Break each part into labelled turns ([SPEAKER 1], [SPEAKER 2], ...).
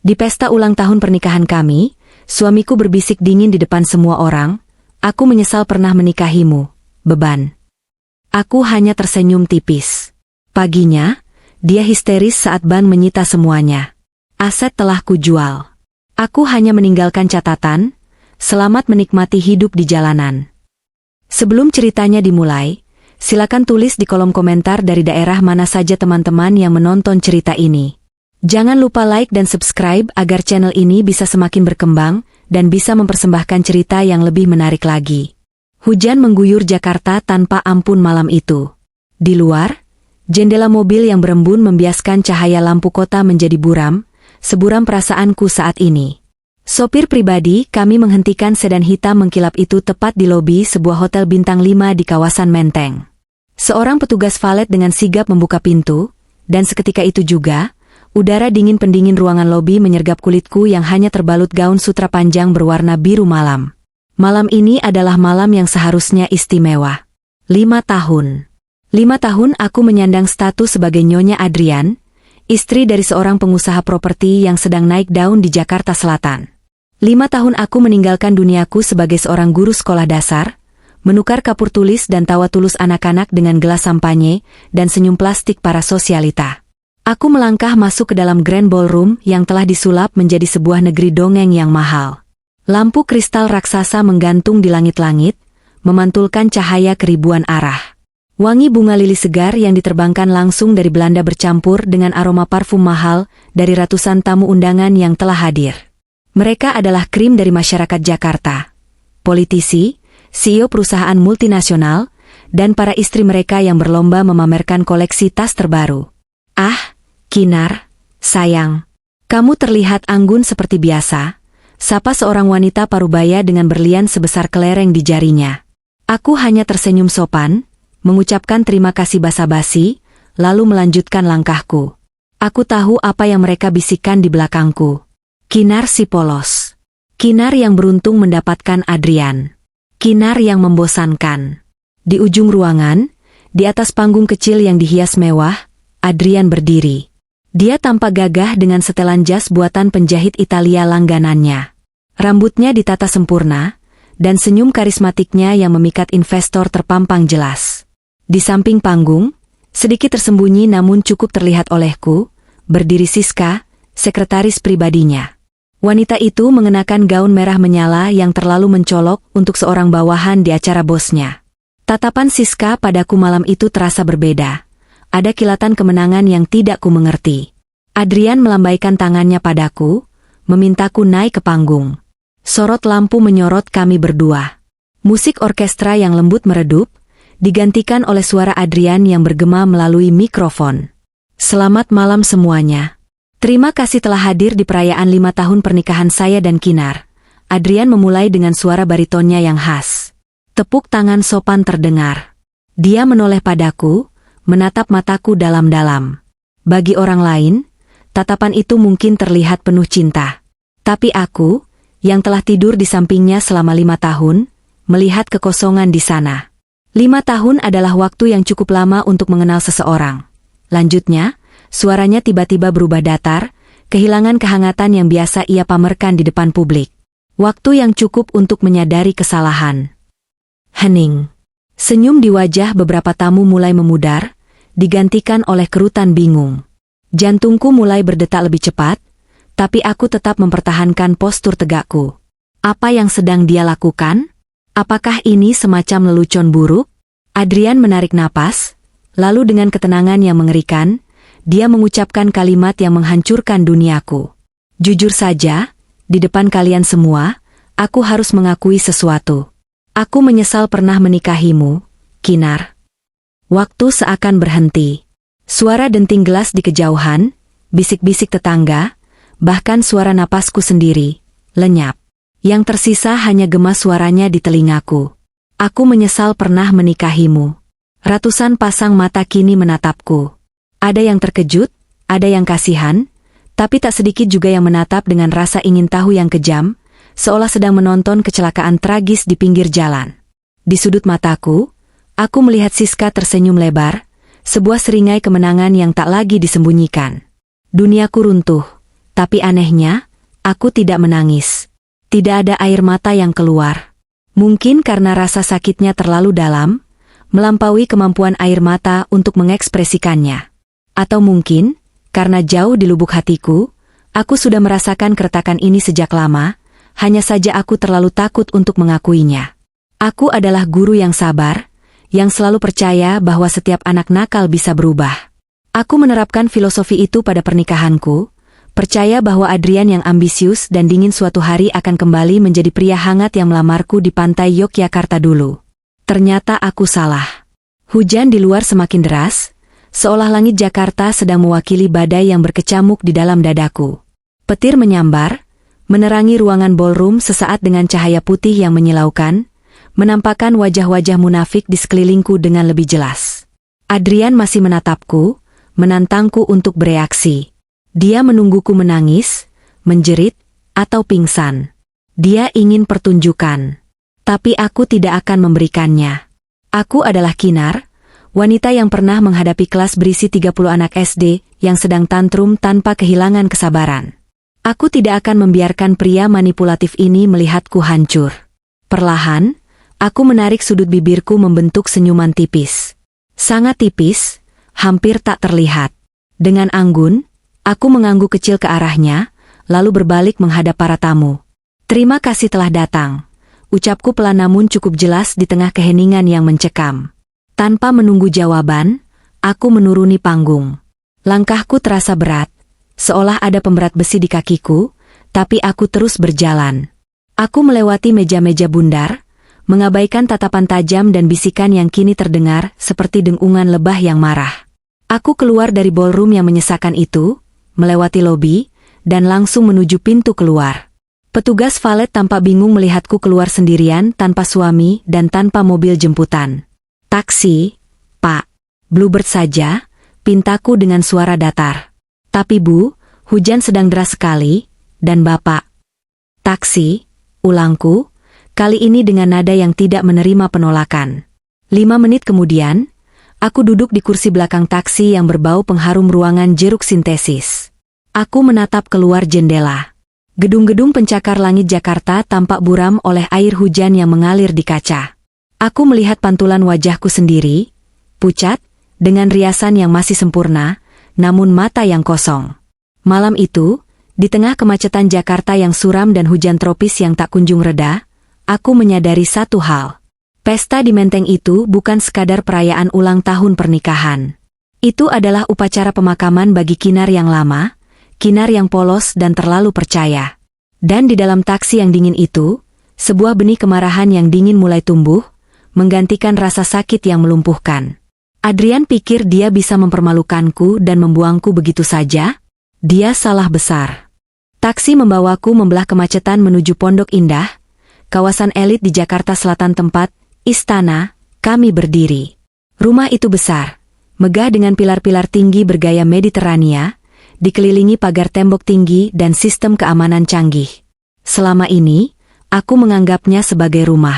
[SPEAKER 1] Di pesta ulang tahun pernikahan kami, suamiku berbisik dingin di depan semua orang, "Aku menyesal pernah menikahimu, beban." Aku hanya tersenyum tipis. Paginya, dia histeris saat ban menyita semuanya. Aset telah kujual. Aku hanya meninggalkan catatan, "Selamat menikmati hidup di jalanan." Sebelum ceritanya dimulai, silakan tulis di kolom komentar dari daerah mana saja teman-teman yang menonton cerita ini. Jangan lupa like dan subscribe agar channel ini bisa semakin berkembang dan bisa mempersembahkan cerita yang lebih menarik lagi. Hujan mengguyur Jakarta tanpa ampun malam itu. Di luar, jendela mobil yang berembun membiaskan cahaya lampu kota menjadi buram, seburam perasaanku saat ini. Sopir pribadi kami menghentikan sedan hitam mengkilap itu tepat di lobi sebuah hotel bintang 5 di kawasan Menteng. Seorang petugas valet dengan sigap membuka pintu, dan seketika itu juga, udara dingin pendingin ruangan lobi menyergap kulitku yang hanya terbalut gaun sutra panjang berwarna biru malam. Malam ini adalah malam yang seharusnya istimewa. 5 tahun. 5 tahun aku menyandang status sebagai Nyonya Adrian, istri dari seorang pengusaha properti yang sedang naik daun di Jakarta Selatan. 5 tahun aku meninggalkan duniaku sebagai seorang guru sekolah dasar, menukar kapur tulis dan tawa tulus anak-anak dengan gelas sampanye dan senyum plastik para sosialita. Aku melangkah masuk ke dalam Grand Ballroom yang telah disulap menjadi sebuah negeri dongeng yang mahal. Lampu kristal raksasa menggantung di langit-langit, memantulkan cahaya ke ribuan arah. Wangi bunga lili segar yang diterbangkan langsung dari Belanda bercampur dengan aroma parfum mahal dari ratusan tamu undangan yang telah hadir. Mereka adalah krim dari masyarakat Jakarta. Politisi, CEO perusahaan multinasional, dan para istri mereka yang berlomba memamerkan koleksi tas terbaru. "Ah, Kinar, sayang. Kamu terlihat anggun seperti biasa," sapa seorang wanita parubaya dengan berlian sebesar kelereng di jarinya. Aku hanya tersenyum sopan, mengucapkan terima kasih basa-basi, lalu melanjutkan langkahku. Aku tahu apa yang mereka bisikkan di belakangku. Kinar si polos. Kinar yang beruntung mendapatkan Adrian. Kinar yang membosankan. Di ujung ruangan, di atas panggung kecil yang dihias mewah, Adrian berdiri. Dia tampak gagah dengan setelan jas buatan penjahit Italia langganannya. Rambutnya ditata sempurna, dan senyum karismatiknya yang memikat investor terpampang jelas. Di samping panggung, sedikit tersembunyi namun cukup terlihat olehku, berdiri Siska, sekretaris pribadinya. Wanita itu mengenakan gaun merah menyala yang terlalu mencolok untuk seorang bawahan di acara bosnya. Tatapan Siska padaku malam itu terasa berbeda. Ada kilatan kemenangan yang tidak ku mengerti. Adrian melambaikan tangannya padaku, memintaku naik ke panggung. Sorot lampu menyorot kami berdua. Musik orkestra yang lembut meredup, digantikan oleh suara Adrian yang bergema melalui mikrofon. "Selamat malam semuanya. Terima kasih telah hadir di perayaan 5 tahun pernikahan saya dan Kinar." Adrian memulai dengan suara baritonnya yang khas. Tepuk tangan sopan terdengar. Dia menoleh padaku, menatap mataku dalam-dalam. Bagi orang lain, tatapan itu mungkin terlihat penuh cinta. Tapi aku, yang telah tidur di sampingnya selama 5 tahun, melihat kekosongan di sana. 5 tahun adalah waktu yang cukup lama untuk mengenal seseorang. Lanjutnya, suaranya tiba-tiba berubah datar, kehilangan kehangatan yang biasa ia pamerkan di depan publik. Waktu yang cukup untuk menyadari kesalahan. Hening. Senyum di wajah beberapa tamu mulai memudar, digantikan oleh kerutan bingung. Jantungku mulai berdetak lebih cepat, tapi aku tetap mempertahankan postur tegakku. Apa yang sedang dia lakukan? Apakah ini semacam lelucon buruk? Adrian menarik napas, lalu dengan ketenangan yang mengerikan, dia mengucapkan kalimat yang menghancurkan duniaku. "Jujur saja, di depan kalian semua, aku harus mengakui sesuatu. Aku menyesal pernah menikahimu, Kinar." Waktu seakan berhenti. Suara denting gelas di kejauhan, bisik-bisik tetangga, bahkan suara napasku sendiri, lenyap. Yang tersisa hanya gema suaranya di telingaku. "Aku menyesal pernah menikahimu." Ratusan pasang mata kini menatapku. Ada yang terkejut, ada yang kasihan, tapi tak sedikit juga yang menatap dengan rasa ingin tahu yang kejam, seolah sedang menonton kecelakaan tragis di pinggir jalan. Di sudut mataku, aku melihat Siska tersenyum lebar, sebuah seringai kemenangan yang tak lagi disembunyikan. Duniaku runtuh, Tapi anehnya, aku tidak menangis. Tidak ada air mata yang keluar. Mungkin karena rasa sakitnya terlalu dalam, melampaui kemampuan air mata untuk mengekspresikannya. Atau mungkin, karena jauh di lubuk hatiku, aku sudah merasakan keretakan ini sejak lama, hanya saja aku terlalu takut untuk mengakuinya. Aku adalah guru yang sabar, yang selalu percaya bahwa setiap anak nakal bisa berubah. Aku menerapkan filosofi itu pada pernikahanku, percaya bahwa Adrian yang ambisius dan dingin suatu hari akan kembali menjadi pria hangat yang melamarku di pantai Yogyakarta dulu. Ternyata aku salah. Hujan di luar semakin deras, seolah langit Jakarta sedang mewakili badai yang berkecamuk di dalam dadaku. Petir menyambar, menerangi ruangan ballroom sesaat dengan cahaya putih yang menyilaukan, menampakkan wajah-wajah munafik di sekelilingku dengan lebih jelas. Adrian masih menatapku, menantangku untuk bereaksi. Dia menungguku menangis, menjerit, atau pingsan. Dia ingin pertunjukan. Tapi aku tidak akan memberikannya. Aku adalah Kinar, wanita yang pernah menghadapi kelas berisi 30 anak SD yang sedang tantrum tanpa kehilangan kesabaran. Aku tidak akan membiarkan pria manipulatif ini melihatku hancur. Perlahan, aku menarik sudut bibirku membentuk senyuman tipis. Sangat tipis, hampir tak terlihat. Dengan anggun, aku mengangguk kecil ke arahnya, lalu berbalik menghadap para tamu. Terima kasih telah datang. Ucapku pelan namun cukup jelas di tengah keheningan yang mencekam. Tanpa menunggu jawaban, aku menuruni panggung. Langkahku terasa berat, seolah ada pemberat besi di kakiku, tapi aku terus berjalan. Aku melewati meja-meja bundar, mengabaikan tatapan tajam dan bisikan yang kini terdengar seperti dengungan lebah yang marah. Aku keluar dari ballroom yang menyesakan itu, melewati lobi, dan langsung menuju pintu keluar. Petugas valet tampak bingung melihatku keluar sendirian tanpa suami dan tanpa mobil jemputan. Taksi, Pak. Bluebird saja, pintaku dengan suara datar. Tapi Bu, hujan sedang deras sekali, dan Bapak. Taksi, ulangku, kali ini dengan nada yang tidak menerima penolakan. 5 menit kemudian, aku duduk di kursi belakang taksi yang berbau pengharum ruangan jeruk sintesis. Aku menatap keluar jendela. Gedung-gedung pencakar langit Jakarta tampak buram oleh air hujan yang mengalir di kaca. Aku melihat pantulan wajahku sendiri, pucat, dengan riasan yang masih sempurna, namun mata yang kosong. Malam itu, di tengah kemacetan Jakarta yang suram dan hujan tropis yang tak kunjung reda, aku menyadari satu hal. Pesta di Menteng itu bukan sekadar perayaan ulang tahun pernikahan. Itu adalah upacara pemakaman bagi Kinar yang lama, Kinar yang polos dan terlalu percaya. Dan di dalam taksi yang dingin itu, sebuah benih kemarahan yang dingin mulai tumbuh, menggantikan rasa sakit yang melumpuhkan. Adrian pikir dia bisa mempermalukanku dan membuangku begitu saja? Dia salah besar. Taksi membawaku membelah kemacetan menuju Pondok Indah, kawasan elit di Jakarta Selatan tempat istana kami berdiri. Rumah itu besar, megah dengan pilar-pilar tinggi bergaya Mediterania, dikelilingi pagar tembok tinggi dan sistem keamanan canggih. Selama ini, aku menganggapnya sebagai rumah.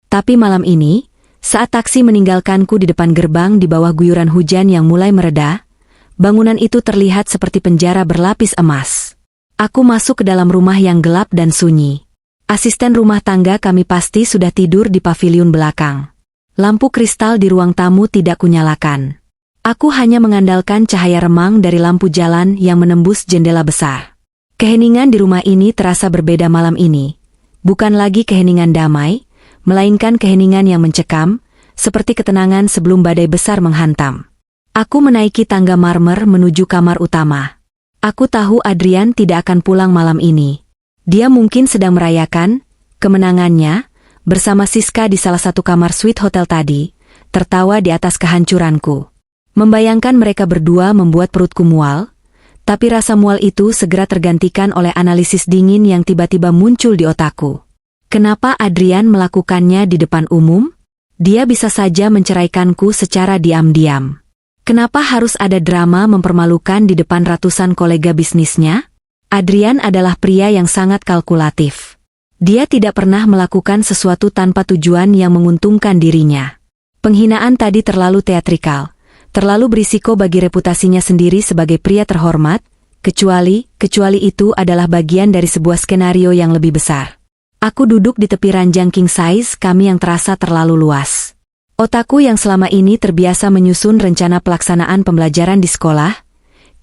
[SPEAKER 1] Tapi malam ini, saat taksi meninggalkanku di depan gerbang di bawah guyuran hujan yang mulai mereda, bangunan itu terlihat seperti penjara berlapis emas. Aku masuk ke dalam rumah yang gelap dan sunyi. Asisten rumah tangga kami pasti sudah tidur di paviliun belakang. Lampu kristal di ruang tamu tidak kunyalakan. Aku hanya mengandalkan cahaya remang dari lampu jalan yang menembus jendela besar. Keheningan di rumah ini terasa berbeda malam ini. Bukan lagi keheningan damai, melainkan keheningan yang mencekam, seperti ketenangan sebelum badai besar menghantam. Aku menaiki tangga marmer menuju kamar utama. Aku tahu Adrian tidak akan pulang malam ini. Dia mungkin sedang merayakan kemenangannya bersama Siska di salah satu kamar suite hotel tadi, tertawa di atas kehancuranku. Membayangkan mereka berdua membuat perutku mual, tapi rasa mual itu segera tergantikan oleh analisis dingin yang tiba-tiba muncul di otakku. Kenapa Adrian melakukannya di depan umum? Dia bisa saja menceraikanku secara diam-diam. Kenapa harus ada drama mempermalukan di depan ratusan kolega bisnisnya? Adrian adalah pria yang sangat kalkulatif. Dia tidak pernah melakukan sesuatu tanpa tujuan yang menguntungkan dirinya. Penghinaan tadi terlalu teatrikal. Terlalu berisiko bagi reputasinya sendiri sebagai pria terhormat, Kecuali itu adalah bagian dari sebuah skenario yang lebih besar. Aku duduk di tepi ranjang king size kami yang terasa terlalu luas. Otakku yang selama ini terbiasa menyusun rencana pelaksanaan pembelajaran di sekolah,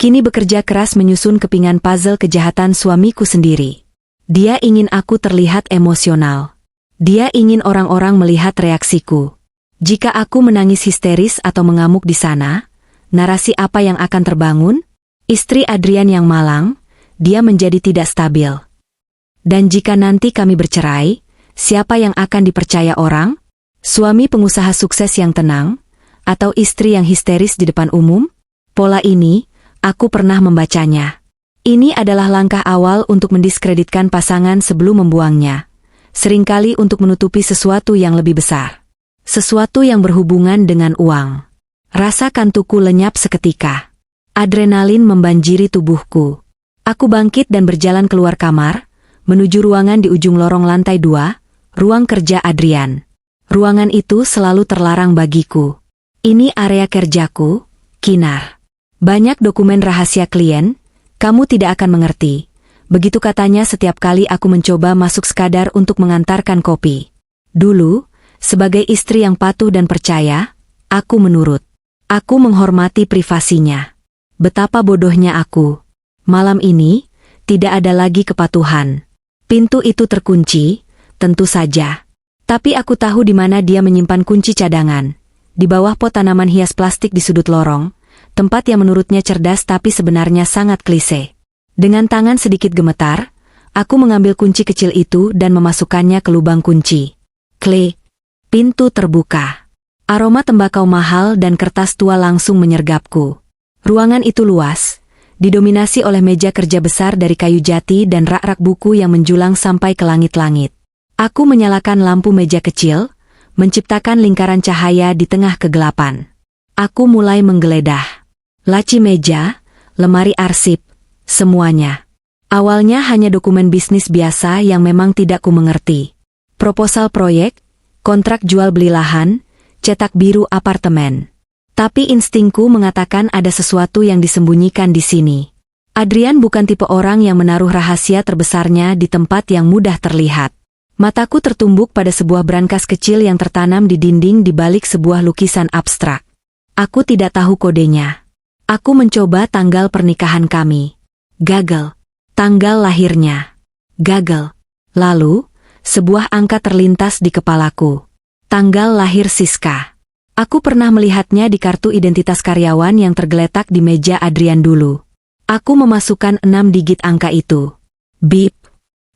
[SPEAKER 1] kini bekerja keras menyusun kepingan puzzle kejahatan suamiku sendiri. Dia ingin aku terlihat emosional. Dia ingin orang-orang melihat reaksiku. Jika aku menangis histeris atau mengamuk di sana, narasi apa yang akan terbangun? Istri Adrian yang malang, dia menjadi tidak stabil. Dan jika nanti kami bercerai, siapa yang akan dipercaya orang? Suami pengusaha sukses yang tenang, atau istri yang histeris di depan umum? Pola ini, aku pernah membacanya. Ini adalah langkah awal untuk mendiskreditkan pasangan sebelum membuangnya. Seringkali untuk menutupi sesuatu yang lebih besar. Sesuatu yang berhubungan dengan uang. Rasa kantukku lenyap seketika. Adrenalin membanjiri tubuhku. Aku bangkit dan berjalan keluar kamar, menuju ruangan di ujung lorong lantai 2, ruang kerja Adrian. Ruangan itu selalu terlarang bagiku. Ini area kerjaku, Kinar. Banyak dokumen rahasia klien, kamu tidak akan mengerti. Begitu katanya setiap kali aku mencoba masuk sekadar untuk mengantarkan kopi. Dulu, sebagai istri yang patuh dan percaya, aku menurut. Aku menghormati privasinya. Betapa bodohnya aku. Malam ini, tidak ada lagi kepatuhan. Pintu itu terkunci, tentu saja. Tapi aku tahu di mana dia menyimpan kunci cadangan. Di bawah pot tanaman hias plastik di sudut lorong, tempat yang menurutnya cerdas tapi sebenarnya sangat klise. Dengan tangan sedikit gemetar, aku mengambil kunci kecil itu dan memasukkannya ke lubang kunci. Klik. Pintu terbuka. Aroma tembakau mahal dan kertas tua langsung menyergapku. Ruangan itu luas, didominasi oleh meja kerja besar dari kayu jati dan rak-rak buku yang menjulang sampai ke langit-langit. Aku menyalakan lampu meja kecil, menciptakan lingkaran cahaya di tengah kegelapan. Aku mulai menggeledah. Laci meja, lemari arsip, semuanya. Awalnya hanya dokumen bisnis biasa yang memang tidak ku mengerti. Proposal proyek, kontrak jual beli lahan, cetak biru apartemen. Tapi instingku mengatakan ada sesuatu yang disembunyikan di sini. Adrian bukan tipe orang yang menaruh rahasia terbesarnya di tempat yang mudah terlihat. Mataku tertumbuk pada sebuah brankas kecil yang tertanam di dinding di balik sebuah lukisan abstrak. Aku tidak tahu kodenya. Aku mencoba tanggal pernikahan kami. Gagal. Tanggal lahirnya. Gagal. Lalu, sebuah angka terlintas di kepalaku. Tanggal lahir Siska. Aku pernah melihatnya di kartu identitas karyawan yang tergeletak di meja Adrian dulu. Aku memasukkan 6 digit angka itu. Bip.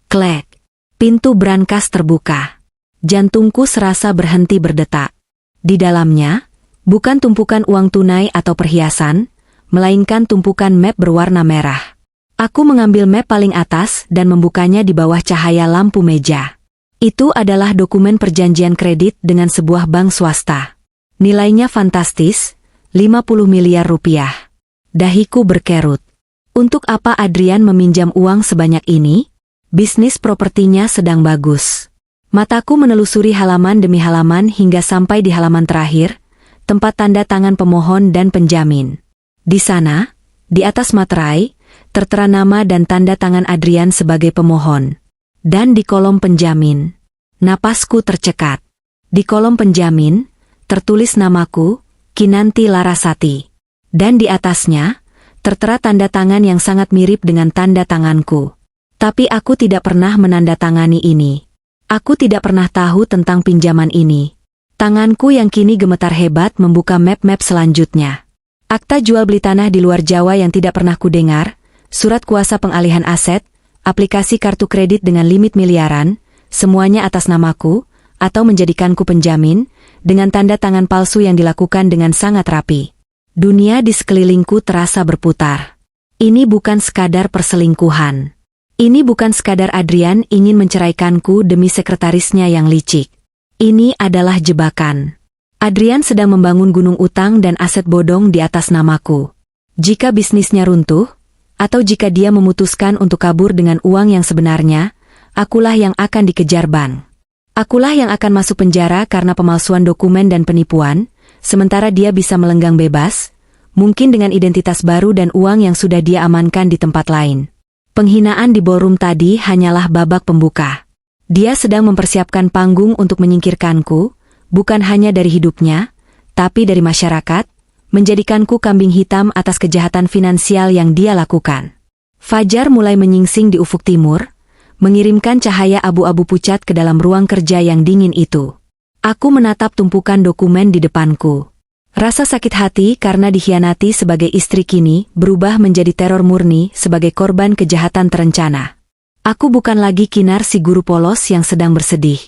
[SPEAKER 1] Klek. Pintu brankas terbuka. Jantungku serasa berhenti berdetak. Di dalamnya, bukan tumpukan uang tunai atau perhiasan, melainkan tumpukan map berwarna merah. Aku mengambil map paling atas dan membukanya di bawah cahaya lampu meja. Itu adalah dokumen perjanjian kredit dengan sebuah bank swasta. Nilainya fantastis, 50 miliar rupiah. Dahiku berkerut. Untuk apa Adrian meminjam uang sebanyak ini? Bisnis propertinya sedang bagus. Mataku menelusuri halaman demi halaman hingga sampai di halaman terakhir, tempat tanda tangan pemohon dan penjamin. Di sana, di atas materai, tertera nama dan tanda tangan Adrian sebagai pemohon. Dan di kolom penjamin, napasku tercekat. Di kolom penjamin, tertulis namaku, Kinanti Larasati. Dan di atasnya, tertera tanda tangan yang sangat mirip dengan tanda tanganku. Tapi aku tidak pernah menandatangani ini. Aku tidak pernah tahu tentang pinjaman ini. Tanganku yang kini gemetar hebat membuka map-map selanjutnya. Akta jual beli tanah di luar Jawa yang tidak pernah kudengar, surat kuasa pengalihan aset, aplikasi kartu kredit dengan limit miliaran, semuanya atas namaku, atau menjadikanku penjamin, dengan tanda tangan palsu yang dilakukan dengan sangat rapi. Dunia di sekelilingku terasa berputar. Ini bukan sekadar perselingkuhan. Ini bukan sekadar Adrian ingin menceraikanku demi sekretarisnya yang licik. Ini adalah jebakan. Adrian sedang membangun gunung utang dan aset bodong di atas namaku. Jika bisnisnya runtuh, atau jika dia memutuskan untuk kabur dengan uang yang sebenarnya, akulah yang akan dikejar bank. Akulah yang akan masuk penjara karena pemalsuan dokumen dan penipuan, sementara dia bisa melenggang bebas, mungkin dengan identitas baru dan uang yang sudah dia amankan di tempat lain. Penghinaan di ballroom tadi hanyalah babak pembuka. Dia sedang mempersiapkan panggung untuk menyingkirkanku, bukan hanya dari hidupnya, tapi dari masyarakat, menjadikanku kambing hitam atas kejahatan finansial yang dia lakukan. Fajar mulai menyingsing di ufuk timur, mengirimkan cahaya abu-abu pucat ke dalam ruang kerja yang dingin itu. Aku menatap tumpukan dokumen di depanku. Rasa sakit hati karena dikhianati sebagai istri kini berubah menjadi teror murni sebagai korban kejahatan terencana. Aku bukan lagi Kinar si guru polos yang sedang bersedih.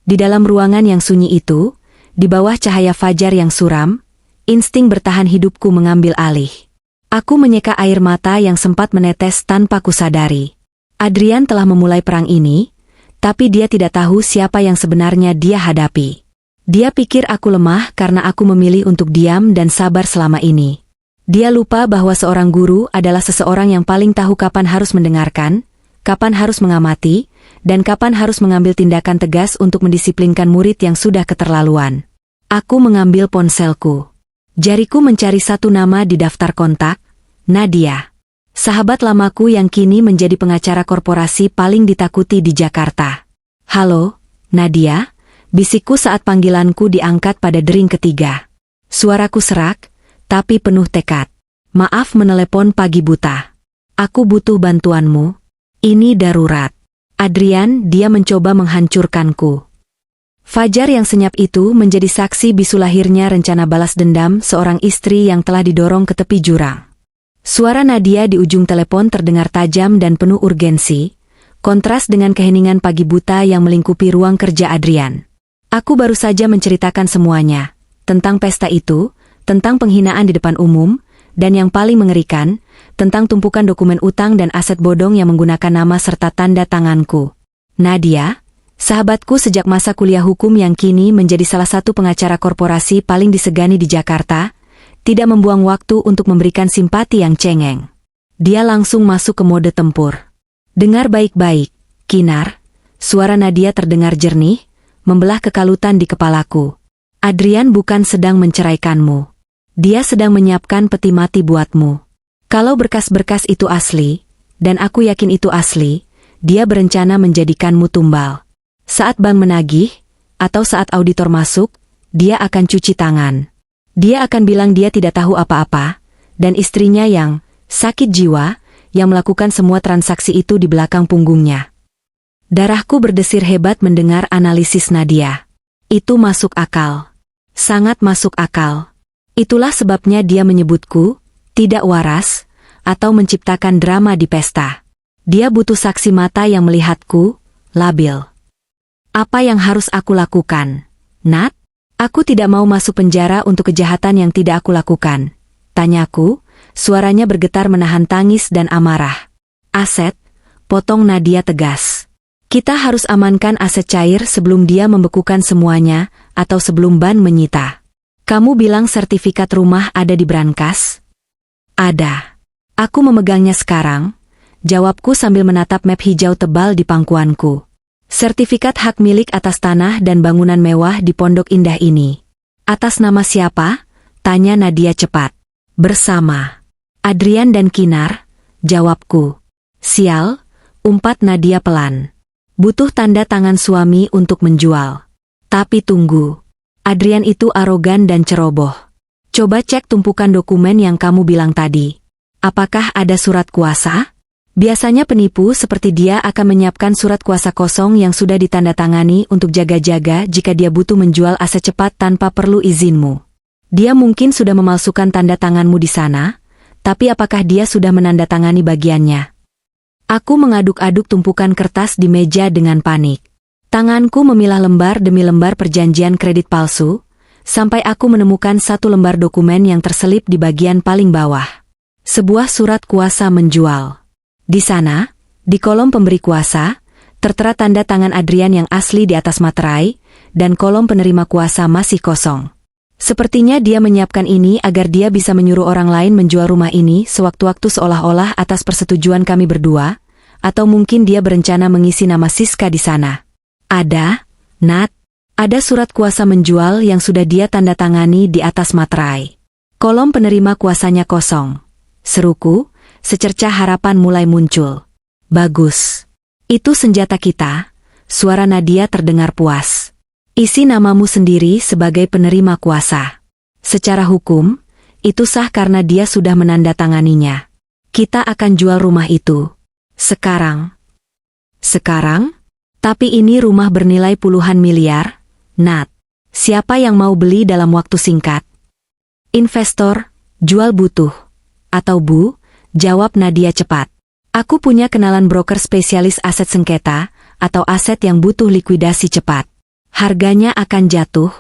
[SPEAKER 1] Di dalam ruangan yang sunyi itu, di bawah cahaya fajar yang suram, insting bertahan hidupku mengambil alih. Aku menyeka air mata yang sempat menetes tanpa kusadari. Adrian telah memulai perang ini, tapi dia tidak tahu siapa yang sebenarnya dia hadapi. Dia pikir aku lemah karena aku memilih untuk diam dan sabar selama ini. Dia lupa bahwa seorang guru adalah seseorang yang paling tahu kapan harus mendengarkan, kapan harus mengamati, dan kapan harus mengambil tindakan tegas untuk mendisiplinkan murid yang sudah keterlaluan. Aku mengambil ponselku. Jariku mencari satu nama di daftar kontak, Nadia. Sahabat lamaku yang kini menjadi pengacara korporasi paling ditakuti di Jakarta. Halo, Nadia, bisikku saat panggilanku diangkat pada dering ketiga. Suaraku serak, tapi penuh tekad. Maaf menelepon pagi buta. Aku butuh bantuanmu. Ini darurat. Adrian, dia mencoba menghancurkanku. Fajar yang senyap itu menjadi saksi bisu lahirnya rencana balas dendam seorang istri yang telah didorong ke tepi jurang. Suara Nadia di ujung telepon terdengar tajam dan penuh urgensi, kontras dengan keheningan pagi buta yang melingkupi ruang kerja Adrian. Aku baru saja menceritakan semuanya, tentang pesta itu, tentang penghinaan di depan umum, dan yang paling mengerikan, tentang tumpukan dokumen utang dan aset bodong yang menggunakan nama serta tanda tanganku. Nadia, sahabatku sejak masa kuliah hukum yang kini menjadi salah satu pengacara korporasi paling disegani di Jakarta, tidak membuang waktu untuk memberikan simpati yang cengeng. Dia langsung masuk ke mode tempur. Dengar baik-baik, Kinar. Suara Nadia terdengar jernih, membelah kekalutan di kepalaku. Adrian bukan sedang menceraikanmu. Dia sedang menyiapkan peti mati buatmu. Kalau berkas-berkas itu asli, dan aku yakin itu asli, dia berencana menjadikanmu tumbal. Saat bank menagih, atau saat auditor masuk, dia akan cuci tangan. Dia akan bilang dia tidak tahu apa-apa, dan istrinya yang sakit jiwa, yang melakukan semua transaksi itu di belakang punggungnya. Darahku berdesir hebat mendengar analisis Nadia. Itu masuk akal. Sangat masuk akal. Itulah sebabnya dia menyebutku, tidak waras, atau menciptakan drama di pesta. Dia butuh saksi mata yang melihatku, labil. Apa yang harus aku lakukan, Nat? Aku tidak mau masuk penjara untuk kejahatan yang tidak aku lakukan. Tanyaku, suaranya bergetar menahan tangis dan amarah. Aset, potong Nadia tegas. Kita harus amankan aset cair sebelum dia membekukan semuanya, atau sebelum ban menyita. Kamu bilang sertifikat rumah ada di brankas? Ada. Aku memegangnya sekarang, jawabku sambil menatap map hijau tebal di pangkuanku. Sertifikat hak milik atas tanah dan bangunan mewah di Pondok Indah ini. Atas nama siapa? Tanya Nadia cepat. Bersama Adrian dan Kinar, jawabku. Sial, umpat Nadia pelan. Butuh tanda tangan suami untuk menjual. Tapi tunggu. Adrian itu arogan dan ceroboh. Coba cek tumpukan dokumen yang kamu bilang tadi. Apakah ada surat kuasa? Biasanya penipu seperti dia akan menyiapkan surat kuasa kosong yang sudah ditandatangani untuk jaga-jaga jika dia butuh menjual aset cepat tanpa perlu izinmu. Dia mungkin sudah memalsukan tanda tanganmu di sana, tapi apakah dia sudah menandatangani bagiannya? Aku mengaduk-aduk tumpukan kertas di meja dengan panik. Tanganku memilah lembar demi lembar perjanjian kredit palsu, sampai aku menemukan satu lembar dokumen yang terselip di bagian paling bawah. Sebuah surat kuasa menjual. Di sana, di kolom pemberi kuasa, tertera tanda tangan Adrian yang asli di atas materai, dan kolom penerima kuasa masih kosong. Sepertinya dia menyiapkan ini agar dia bisa menyuruh orang lain menjual rumah ini sewaktu-waktu seolah-olah atas persetujuan kami berdua, atau mungkin dia berencana mengisi nama Siska di sana. Ada, Nat, ada surat kuasa menjual yang sudah dia tanda tangani di atas materai. Kolom penerima kuasanya kosong. Seruku, secercah harapan mulai muncul. Bagus. Itu senjata kita. Suara Nadia terdengar puas. Isi namamu sendiri sebagai penerima kuasa. Secara hukum, itu sah karena dia sudah menandatanganinya. Kita akan jual rumah itu. Sekarang? Tapi ini rumah bernilai puluhan miliar, Nat. Siapa yang mau beli dalam waktu singkat? Investor, jual butuh. Atau Bu, jawab Nadia cepat. Aku punya kenalan broker spesialis aset sengketa, atau aset yang butuh likuidasi cepat. Harganya akan jatuh,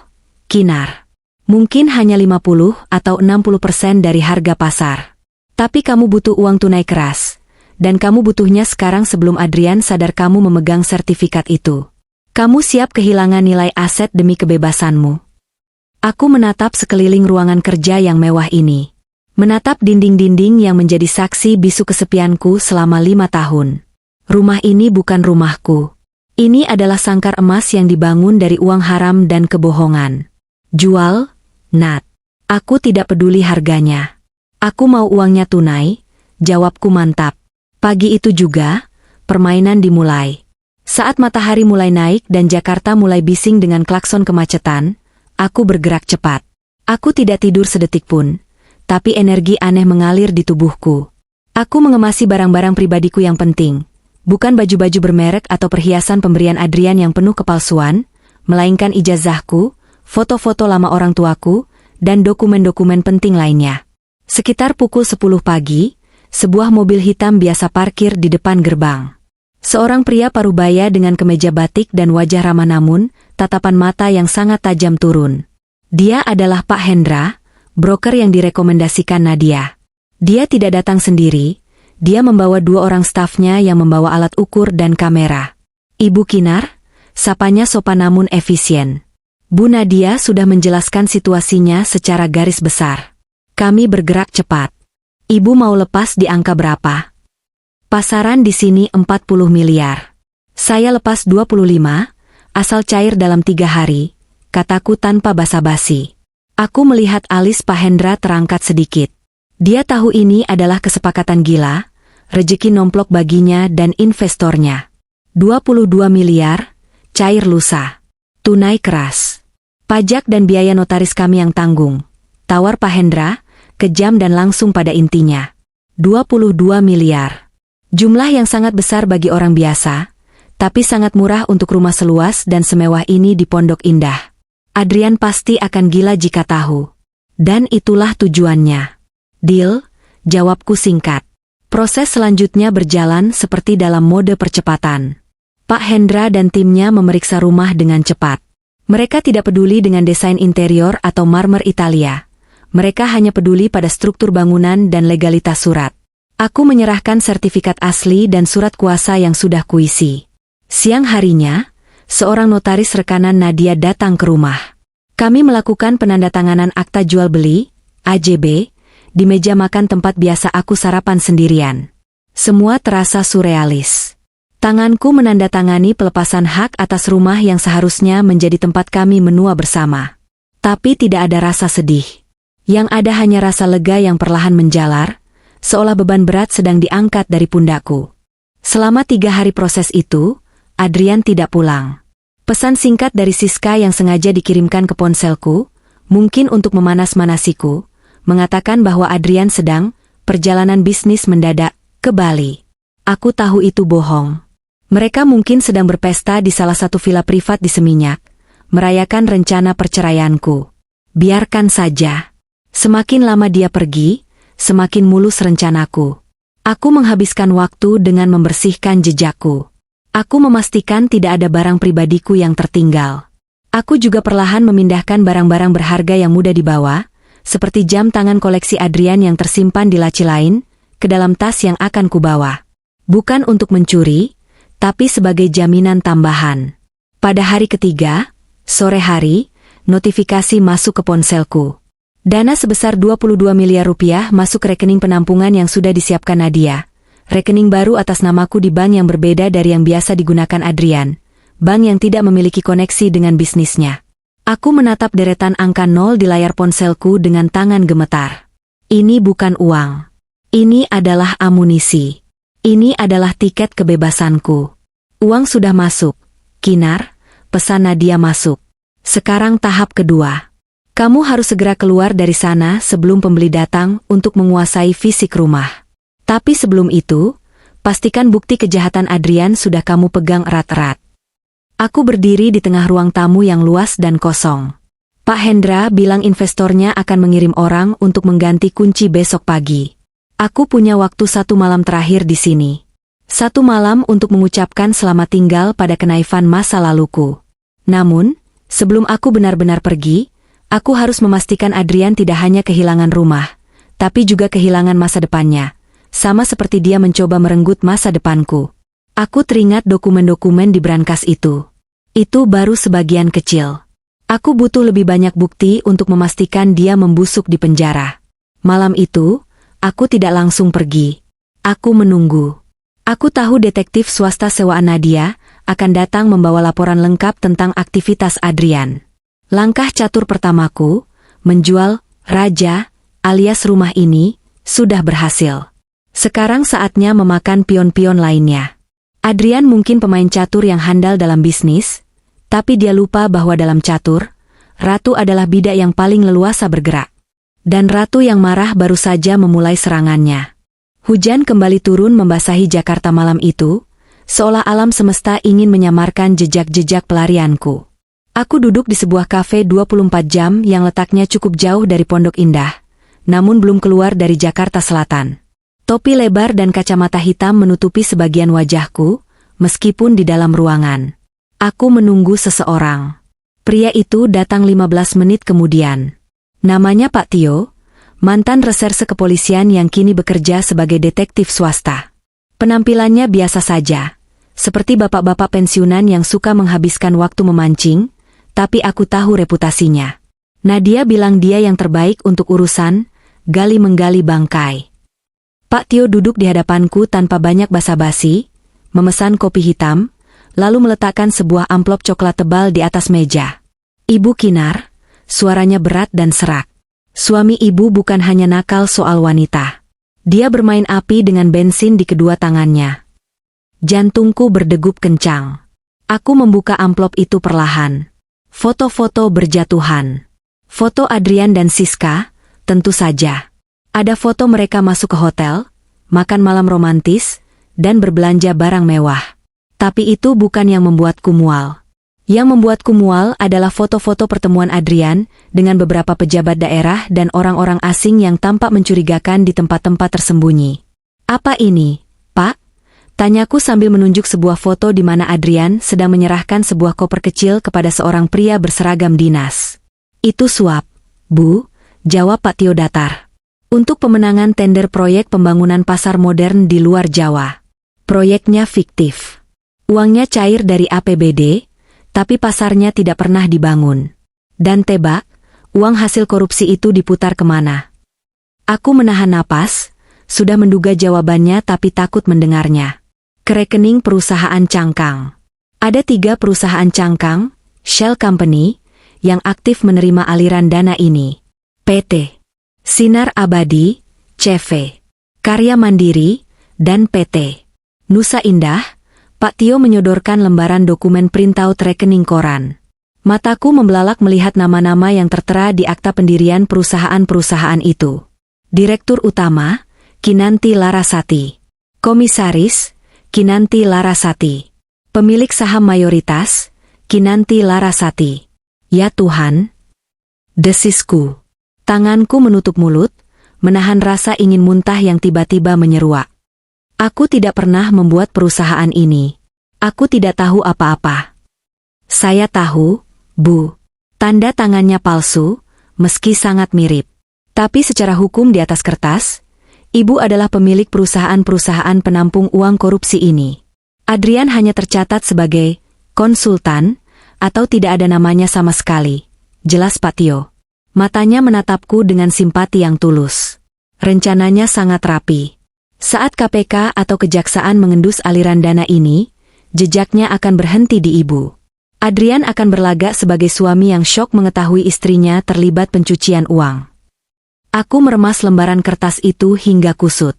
[SPEAKER 1] Kinar. Mungkin hanya 50 atau 60% dari harga pasar. Tapi kamu butuh uang tunai keras. Dan kamu butuhnya sekarang sebelum Adrian sadar kamu memegang sertifikat itu. Kamu siap kehilangan nilai aset demi kebebasanmu. Aku menatap sekeliling ruangan kerja yang mewah ini. Menatap dinding-dinding yang menjadi saksi bisu kesepianku selama 5 tahun. Rumah ini bukan rumahku. Ini adalah sangkar emas yang dibangun dari uang haram dan kebohongan. Jual, Nat. Aku tidak peduli harganya. Aku mau uangnya tunai, jawabku mantap. Pagi itu juga, permainan dimulai. Saat matahari mulai naik dan Jakarta mulai bising dengan klakson kemacetan, aku bergerak cepat. Aku tidak tidur sedetik pun, tapi energi aneh mengalir di tubuhku. Aku mengemasi barang-barang pribadiku yang penting. Bukan baju-baju bermerek atau perhiasan pemberian Adrian yang penuh kepalsuan, melainkan ijazahku, foto-foto lama orang tuaku, dan dokumen-dokumen penting lainnya. Sekitar pukul 10 pagi, sebuah mobil hitam biasa parkir di depan gerbang. Seorang pria parubaya dengan kemeja batik dan wajah ramah namun, tatapan mata yang sangat tajam turun. Dia adalah Pak Hendra, broker yang direkomendasikan Nadia. Dia tidak datang sendiri. Dia membawa 2 orang stafnya yang membawa alat ukur dan kamera. Ibu Kinar, sapanya sopan namun efisien. Bu Nadia sudah menjelaskan situasinya secara garis besar. Kami bergerak cepat. Ibu mau lepas di angka berapa? Pasaran di sini 40 miliar. Saya lepas 25, asal cair dalam 3 hari, kataku tanpa basa-basi. Aku melihat alis Pak Hendra terangkat sedikit. Dia tahu ini adalah kesepakatan gila, rejeki nomplok baginya dan investornya. 22 miliar, cair lusa. Tunai keras. Pajak dan biaya notaris kami yang tanggung. Tawar Pak Hendra, kejam dan langsung pada intinya. 22 miliar. Jumlah yang sangat besar bagi orang biasa, tapi sangat murah untuk rumah seluas dan semewah ini di Pondok Indah. Adrian pasti akan gila jika tahu. Dan itulah tujuannya. Deal, jawabku singkat. Proses selanjutnya berjalan seperti dalam mode percepatan. Pak Hendra dan timnya memeriksa rumah dengan cepat. Mereka tidak peduli dengan desain interior atau marmer Italia. Mereka hanya peduli pada struktur bangunan dan legalitas surat. Aku menyerahkan sertifikat asli dan surat kuasa yang sudah kuisi. Siang harinya, seorang notaris rekanan Nadia datang ke rumah. Kami melakukan penandatanganan akta jual beli, AJB, di meja makan tempat biasa aku sarapan sendirian. Semua terasa surrealis. Tanganku menandatangani pelepasan hak atas rumah yang seharusnya menjadi tempat kami menua bersama. Tapi tidak ada rasa sedih. Yang ada hanya rasa lega yang perlahan menjalar, seolah beban berat sedang diangkat dari pundakku. Selama 3 hari proses itu, Adrian tidak pulang. Pesan singkat dari Siska yang sengaja dikirimkan ke ponselku, mungkin untuk memanas-manasiku, mengatakan bahwa Adrian sedang perjalanan bisnis mendadak ke Bali. Aku tahu itu bohong. Mereka mungkin sedang berpesta di salah satu villa privat di Seminyak, merayakan rencana perceraianku. Biarkan saja. Semakin lama dia pergi, semakin mulus rencanaku. Aku menghabiskan waktu dengan membersihkan jejakku. Aku memastikan tidak ada barang pribadiku yang tertinggal. Aku juga perlahan memindahkan barang-barang berharga yang mudah dibawa, seperti jam tangan koleksi Adrian yang tersimpan di laci lain, ke dalam tas yang akan kubawa. Bukan untuk mencuri, tapi sebagai jaminan tambahan. Pada hari ketiga, sore hari, notifikasi masuk ke ponselku. Dana sebesar 22 miliar rupiah masuk ke rekening penampungan yang sudah disiapkan Nadia. Rekening baru atas namaku di bank yang berbeda dari yang biasa digunakan Adrian. Bank yang tidak memiliki koneksi dengan bisnisnya. Aku menatap deretan angka 0 di layar ponselku dengan tangan gemetar. Ini bukan uang. Ini adalah amunisi. Ini adalah tiket kebebasanku. Uang sudah masuk. Kinar, pesan Nadia masuk. Sekarang tahap kedua. Kamu harus segera keluar dari sana sebelum pembeli datang untuk menguasai fisik rumah. Tapi sebelum itu, pastikan bukti kejahatan Adrian sudah kamu pegang erat-erat. Aku berdiri di tengah ruang tamu yang luas dan kosong. Pak Hendra bilang investornya akan mengirim orang untuk mengganti kunci besok pagi. Aku punya waktu 1 malam terakhir di sini. 1 malam untuk mengucapkan selamat tinggal pada kenaifan masa laluku. Namun, sebelum aku benar-benar pergi, aku harus memastikan Adrian tidak hanya kehilangan rumah, tapi juga kehilangan masa depannya. Sama seperti dia mencoba merenggut masa depanku. Aku teringat dokumen-dokumen di brankas itu. Itu baru sebagian kecil. Aku butuh lebih banyak bukti untuk memastikan dia membusuk di penjara. Malam itu, aku tidak langsung pergi. Aku menunggu. Aku tahu detektif swasta sewaan Nadia akan datang membawa laporan lengkap tentang aktivitas Adrian. Langkah catur pertamaku, menjual raja alias rumah ini, sudah berhasil. Sekarang saatnya memakan pion-pion lainnya. Adrian mungkin pemain catur yang handal dalam bisnis, tapi dia lupa bahwa dalam catur, ratu adalah bidak yang paling leluasa bergerak. Dan ratu yang marah baru saja memulai serangannya. Hujan kembali turun membasahi Jakarta malam itu, seolah alam semesta ingin menyamarkan jejak-jejak pelarianku. Aku duduk di sebuah kafe 24 jam yang letaknya cukup jauh dari Pondok Indah, namun belum keluar dari Jakarta Selatan. Topi lebar dan kacamata hitam menutupi sebagian wajahku, meskipun di dalam ruangan. Aku menunggu seseorang. Pria itu datang 15 menit kemudian. Namanya Pak Tio, mantan reserse kepolisian yang kini bekerja sebagai detektif swasta. Penampilannya biasa saja, seperti bapak-bapak pensiunan yang suka menghabiskan waktu memancing, tapi aku tahu reputasinya. Nadia bilang dia yang terbaik untuk urusan gali-menggali bangkai. Pak Tio duduk di hadapanku tanpa banyak basa-basi, memesan kopi hitam, lalu meletakkan sebuah amplop coklat tebal di atas meja. Ibu Kinar, suaranya berat dan serak. Suami ibu bukan hanya nakal soal wanita. Dia bermain api dengan bensin di kedua tangannya. Jantungku berdegup kencang. Aku membuka amplop itu perlahan. Foto-foto berjatuhan. Foto Adrian dan Siska, tentu saja. Ada foto mereka masuk ke hotel, makan malam romantis, dan berbelanja barang mewah. Tapi itu bukan yang membuatku mual. Yang membuatku mual adalah foto-foto pertemuan Adrian dengan beberapa pejabat daerah dan orang-orang asing yang tampak mencurigakan di tempat-tempat tersembunyi. Apa ini, Pak? Tanyaku sambil menunjuk sebuah foto di mana Adrian sedang menyerahkan sebuah koper kecil kepada seorang pria berseragam dinas. Itu suap, Bu, jawab Pak Tio datar. Untuk pemenangan tender proyek pembangunan pasar modern di luar Jawa. Proyeknya fiktif. Uangnya cair dari APBD, tapi pasarnya tidak pernah dibangun. Dan tebak, uang hasil korupsi itu diputar kemana? Aku menahan napas, sudah menduga jawabannya tapi takut mendengarnya. Ke rekening perusahaan cangkang. Ada 3 perusahaan cangkang, Shell Company, yang aktif menerima aliran dana ini. PT Sinar Abadi, CV, Karya Mandiri, dan PT Nusa Indah. Pak Tio menyodorkan lembaran dokumen printout rekening koran. Mataku membelalak melihat nama-nama yang tertera di akta pendirian perusahaan-perusahaan itu. Direktur Utama, Kinanti Larasati. Komisaris, Kinanti Larasati. Pemilik saham mayoritas, Kinanti Larasati. Ya Tuhan. Desisku. Tanganku menutup mulut, menahan rasa ingin muntah yang tiba-tiba menyeruak. Aku tidak pernah membuat perusahaan ini. Aku tidak tahu apa-apa. Saya tahu, Bu. Tanda tangannya palsu, meski sangat mirip. Tapi secara hukum di atas kertas, Ibu adalah pemilik perusahaan-perusahaan penampung uang korupsi ini. Adrian hanya tercatat sebagai konsultan, atau tidak ada namanya sama sekali. Jelas Pak Tio. Matanya menatapku dengan simpati yang tulus. Rencananya sangat rapi. Saat KPK atau kejaksaan mengendus aliran dana ini, jejaknya akan berhenti di Ibu. Adrian akan berlagak sebagai suami yang syok mengetahui istrinya terlibat pencucian uang. Aku meremas lembaran kertas itu hingga kusut.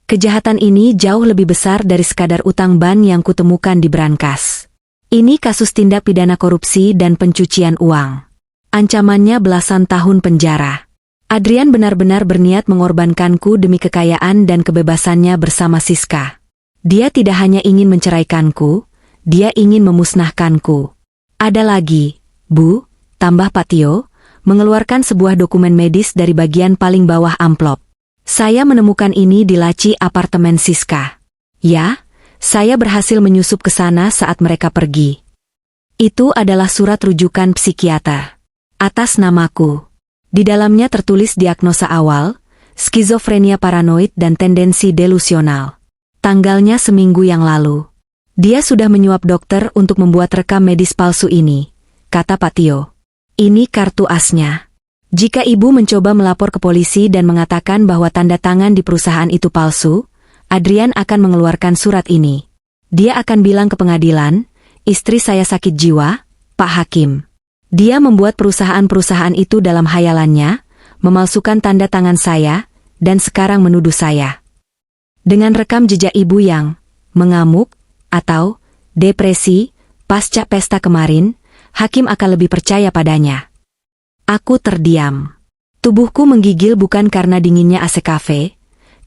[SPEAKER 1] Kejahatan ini jauh lebih besar dari sekadar utang ban yang kutemukan di berangkas. Ini kasus tindak pidana korupsi dan pencucian uang. Ancamannya belasan tahun penjara. Adrian benar-benar berniat mengorbankanku demi kekayaan dan kebebasannya bersama Siska. Dia tidak hanya ingin menceraikanku, dia ingin memusnahkanku. Ada lagi, Bu, tambah Pak Tio, mengeluarkan sebuah dokumen medis dari bagian paling bawah amplop. Saya menemukan ini di laci apartemen Siska. Ya, saya berhasil menyusup ke sana saat mereka pergi. Itu adalah surat rujukan psikiater. Atas namaku. Di dalamnya tertulis diagnosa awal, skizofrenia paranoid dan tendensi delusional. Tanggalnya seminggu yang lalu. Dia sudah menyuap dokter untuk membuat rekam medis palsu ini, kata Pak Tio. Ini kartu asnya. Jika ibu mencoba melapor ke polisi dan mengatakan bahwa tanda tangan di perusahaan itu palsu, Adrian akan mengeluarkan surat ini. Dia akan bilang ke pengadilan, istri saya sakit jiwa, Pak Hakim. Dia membuat perusahaan-perusahaan itu dalam hayalannya, memalsukan tanda tangan saya, dan sekarang menuduh saya. Dengan rekam jejak ibu yang mengamuk atau depresi pasca pesta kemarin, hakim akan lebih percaya padanya. Aku terdiam. Tubuhku menggigil bukan karena dinginnya AC kafe,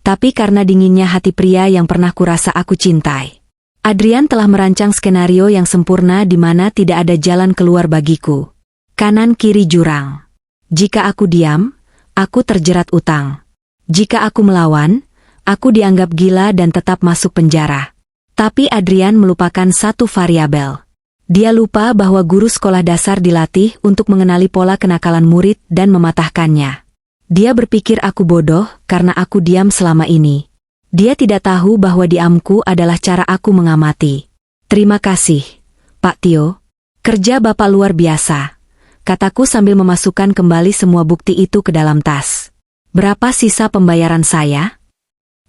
[SPEAKER 1] tapi karena dinginnya hati pria yang pernah kurasa aku cintai. Adrian telah merancang skenario yang sempurna di mana tidak ada jalan keluar bagiku. Kanan kiri jurang. Jika aku diam, aku terjerat utang. Jika aku melawan, aku dianggap gila dan tetap masuk penjara. Tapi Adrian melupakan satu variabel. Dia lupa bahwa guru sekolah dasar dilatih untuk mengenali pola kenakalan murid dan mematahkannya. Dia berpikir aku bodoh karena aku diam selama ini. Dia tidak tahu bahwa diamku adalah cara aku mengamati. Terima kasih, Pak Tio. Kerja Bapak luar biasa, kataku sambil memasukkan kembali semua bukti itu ke dalam tas. Berapa sisa pembayaran saya?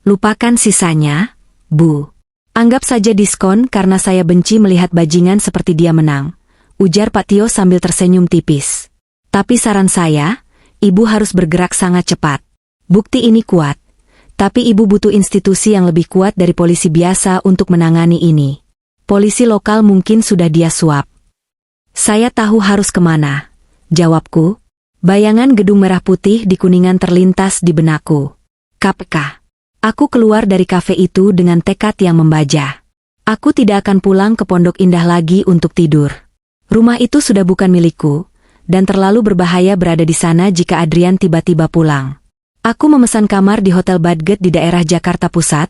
[SPEAKER 1] Lupakan sisanya, Bu. Anggap saja diskon karena saya benci melihat bajingan seperti dia menang, ujar Pak Tio sambil tersenyum tipis. Tapi saran saya, Ibu harus bergerak sangat cepat. Bukti ini kuat. Tapi ibu butuh institusi yang lebih kuat dari polisi biasa untuk menangani ini. Polisi lokal mungkin sudah dia suap. Saya tahu harus kemana, jawabku. Bayangan gedung merah putih di Kuningan terlintas di benakku. KPK. Aku keluar dari kafe itu dengan tekad yang membaja. Aku tidak akan pulang ke Pondok Indah lagi untuk tidur. Rumah itu sudah bukan milikku, dan terlalu berbahaya berada di sana jika Adrian tiba-tiba pulang. Aku memesan kamar di Hotel Badget di daerah Jakarta Pusat,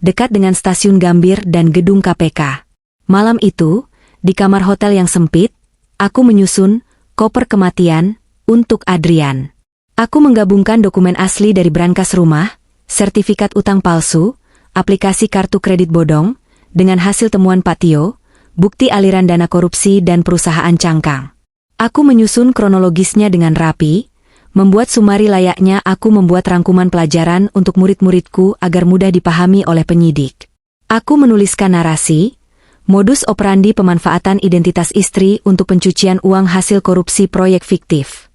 [SPEAKER 1] dekat dengan stasiun Gambir dan gedung KPK. Malam itu, di kamar hotel yang sempit, aku menyusun koper kematian untuk Adrian. Aku menggabungkan dokumen asli dari brankas rumah, sertifikat utang palsu, aplikasi kartu kredit bodong, dengan hasil temuan Pak Tio, bukti aliran dana korupsi dan perusahaan cangkang. Aku menyusun kronologisnya dengan rapi, membuat sumari layaknya aku membuat rangkuman pelajaran untuk murid-muridku agar mudah dipahami oleh penyidik. Aku menuliskan narasi, modus operandi pemanfaatan identitas istri untuk pencucian uang hasil korupsi proyek fiktif.